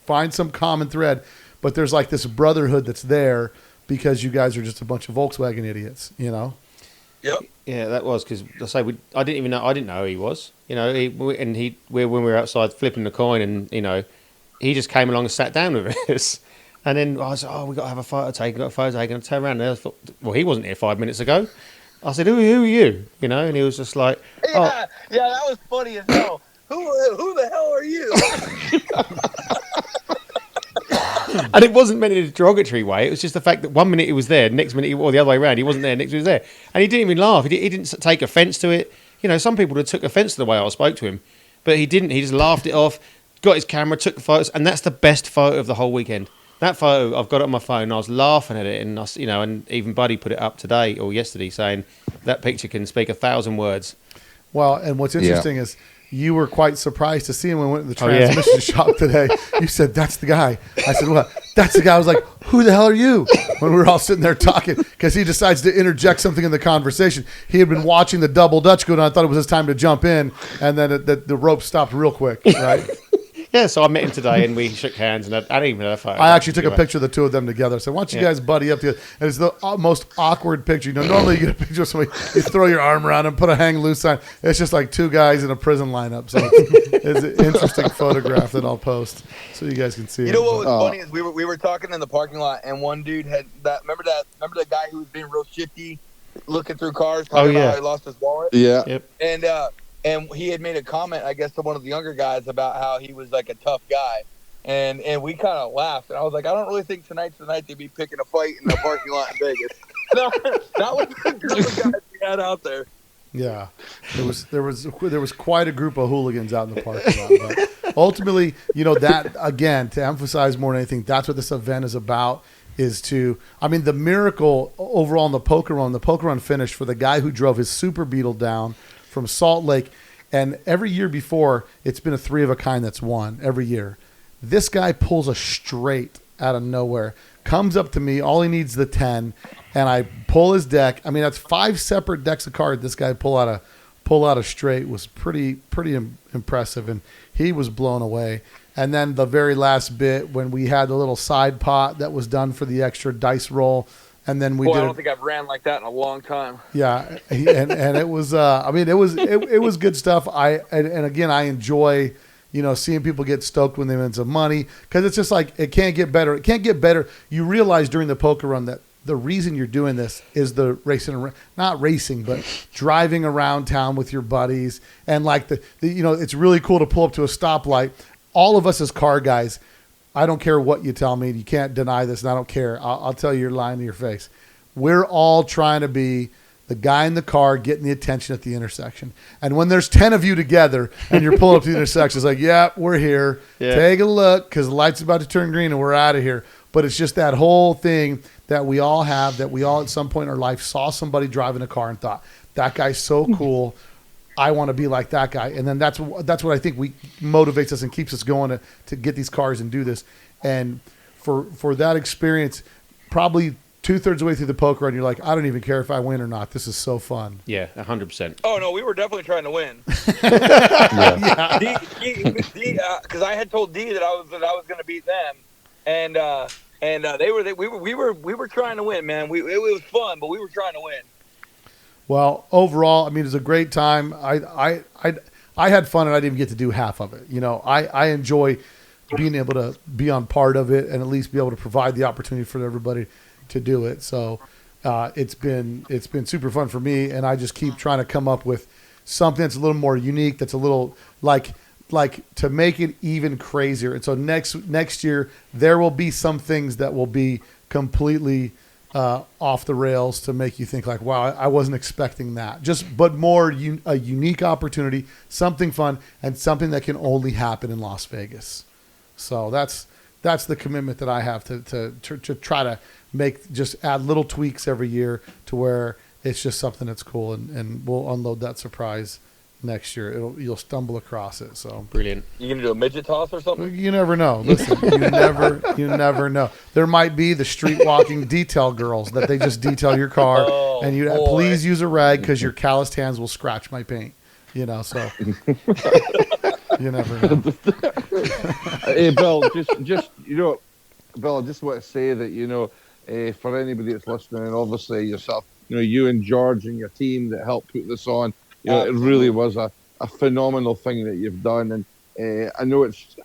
find some common thread. But there's like this brotherhood that's there because you guys are just a bunch of Volkswagen idiots, Yep. Yeah, that was because I didn't know who he was. When we were outside flipping the coin, and he just came along and sat down with us. And then I was like, we got to have a photo taken. And I turned around and I thought, well, he wasn't here 5 minutes ago. I said, who are you? And he was just like, yeah, that was funny as hell. Who the hell are you? And it wasn't meant in a derogatory way. It was just the fact that 1 minute he was there, next minute, or the other way around, he wasn't there, next minute he was there. And he didn't even laugh. He didn't take offence to it. Some people would have took offence to the way I spoke to him. But he didn't. He just laughed it off, got his camera, took the photos, and that's the best photo of the whole weekend. That photo, I've got it on my phone, and I was laughing at it, and and even Buddy put it up today or yesterday saying that picture can speak 1,000 words. Well, and what's interesting is you were quite surprised to see him when we went to the Oh, yeah. transmission shop today. You said, that's the guy. I said, what? That's the guy. I was like, who the hell are you? When we were all sitting there talking, because he decides to interject something in the conversation. He had been watching the double Dutch go down. I thought it was his time to jump in, and then the rope stopped real quick, right? Yeah, so I met him today, and we shook hands, and I didn't even have a photo. I actually took a picture of the two of them together. I said, why don't you guys buddy up together? And it's the most awkward picture. Normally you get a picture of somebody, you throw your arm around and put a hang loose sign. It's just like two guys in a prison lineup. So it's an interesting photograph that I'll post so you guys can see it. What was funny is we were talking in the parking lot, and one dude had remember the guy who was being real shifty, looking through cars, talking about how he lost his wallet. Yeah. Yep. And he had made a comment, I guess, to one of the younger guys about how he was like a tough guy. And we kind of laughed. And I was like, I don't really think tonight's the night to be picking a fight in the parking lot in Vegas. That was the group of guys we had out there. Yeah, there was quite a group of hooligans out in the parking lot. But ultimately, that again, to emphasize more than anything, that's what this event is about. The miracle overall in the poker run finished for the guy who drove his Super Beetle down from Salt Lake. And every year before, it's been a 3 of a kind that's won every year. This guy pulls a straight out of nowhere, comes up to me. All he needs is the 10, and I pull his deck. I mean, that's 5 separate decks of cards. This guy pull out a straight was pretty impressive, and he was blown away. And then the very last bit when we had the little side pot that was done for the extra dice roll, and then we Boy, did. I don't think I've ran like that in a long time. Yeah, and it was. I mean, it was good stuff. And again, I enjoy, seeing people get stoked when they win some money, because it's just like it can't get better. It can't get better. You realize during the poker run that the reason you're doing this is the not racing, but driving around town with your buddies, and like it's really cool to pull up to a stoplight. All of us as car guys, I don't care what you tell me. You can't deny this, and I don't care. I'll tell you, you're lying to your face. We're all trying to be the guy in the car getting the attention at the intersection. And when there's 10 of you together and you're pulling up to the intersection, it's like, yeah, we're here. Yeah. Take a look, because the light's about to turn green and we're out of here. But it's just that whole thing that we all have, that we all at some point in our life saw somebody driving a car and thought, that guy's so cool. I want to be like that guy. And then that's what I think motivates us and keeps us going to get these cars and do this. And for that experience, probably 2/3 of the way through the poker run, you're like, I don't even care if I win or not. This is so fun. Yeah, 100%. Oh no, we were definitely trying to win. Yeah. Because I had told D that I was going to beat them, and we were trying to win, man. It was fun, but we were trying to win. Well, overall, I mean, it was a great time. I had fun, and I didn't get to do half of it. I enjoy being able to be on part of it and at least be able to provide the opportunity for everybody to do it. So it's been super fun for me, and I just keep trying to come up with something that's a little more unique, that's a little like to make it even crazier. And so next year there will be some things that will be completely off the rails to make you think like, wow, I wasn't expecting that. But more a unique opportunity, something fun, and something that can only happen in Las Vegas. So that's the commitment that I have to try to just add little tweaks every year to where it's just something that's cool, and we'll unload that surprise next year. You'll stumble across it. So brilliant. You gonna do a midget toss or something? You never know. Listen, you never know. There might be the street walking detail girls that they just detail your car, and please use a rag because your calloused hands will scratch my paint. So you never know. Hey, Bill, just Bill, I just want to say that for anybody that's listening, and obviously yourself, you and George and your team that helped put this on. It really was a phenomenal thing that you've done, and I know it's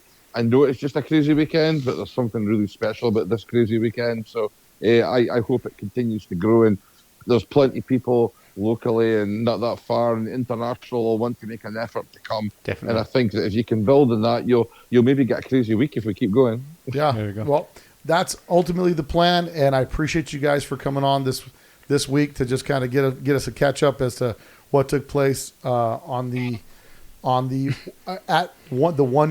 just a crazy weekend, but there's something really special about this crazy weekend. So I hope it continues to grow, and there's plenty of people locally and not that far and international will want to make an effort to come. Definitely. And I think that if you can build on that, you'll maybe get a crazy week if we keep going. Yeah. There you go. Well, that's ultimately the plan, and I appreciate you guys for coming on this week to just kind of get us a catch up as to what took place on the one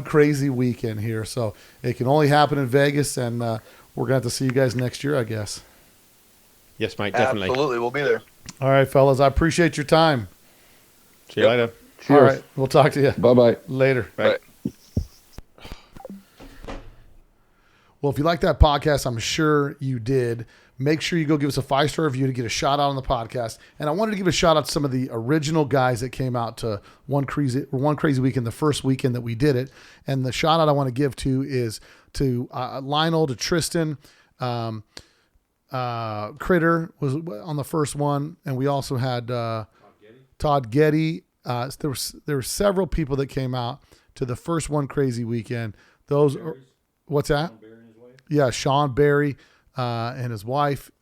crazy weekend here. So it can only happen in Vegas, and we're gonna have to see you guys next year, I guess. Yes, mate, definitely. Absolutely, we'll be there. All right, fellas, I appreciate your time. See you later. Cheers. All right, we'll talk to you. Bye-bye. Later. Right. Well, if you like that podcast, I'm sure you did. Make sure you go give us a 5-star review to get a shout out on the podcast. And I wanted to give a shout out to some of the original guys that came out to One Crazy Weekend, the first weekend that we did it. And the shout out I want to give to is to Lionel, to Tristan, Critter was on the first one, and we also had Todd Getty. There were several people that came out to the first One Crazy Weekend. Those are, what's that? Yeah, Sean Barry and his wife.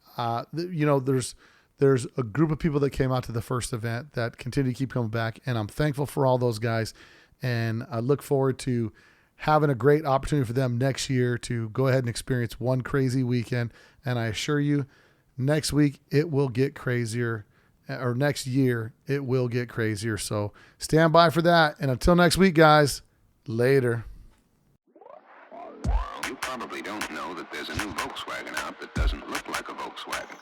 There's a group of people that came out to the first event that continue to keep coming back, and I'm thankful for all those guys. And I look forward to having a great opportunity for them next year to go ahead and experience One Crazy Weekend. And I assure you, next week it will get crazier, or next year it will get crazier. So stand by for that. And until next week, guys, later. You probably don't know that there's a new Volkswagen out that doesn't look like a Volkswagen.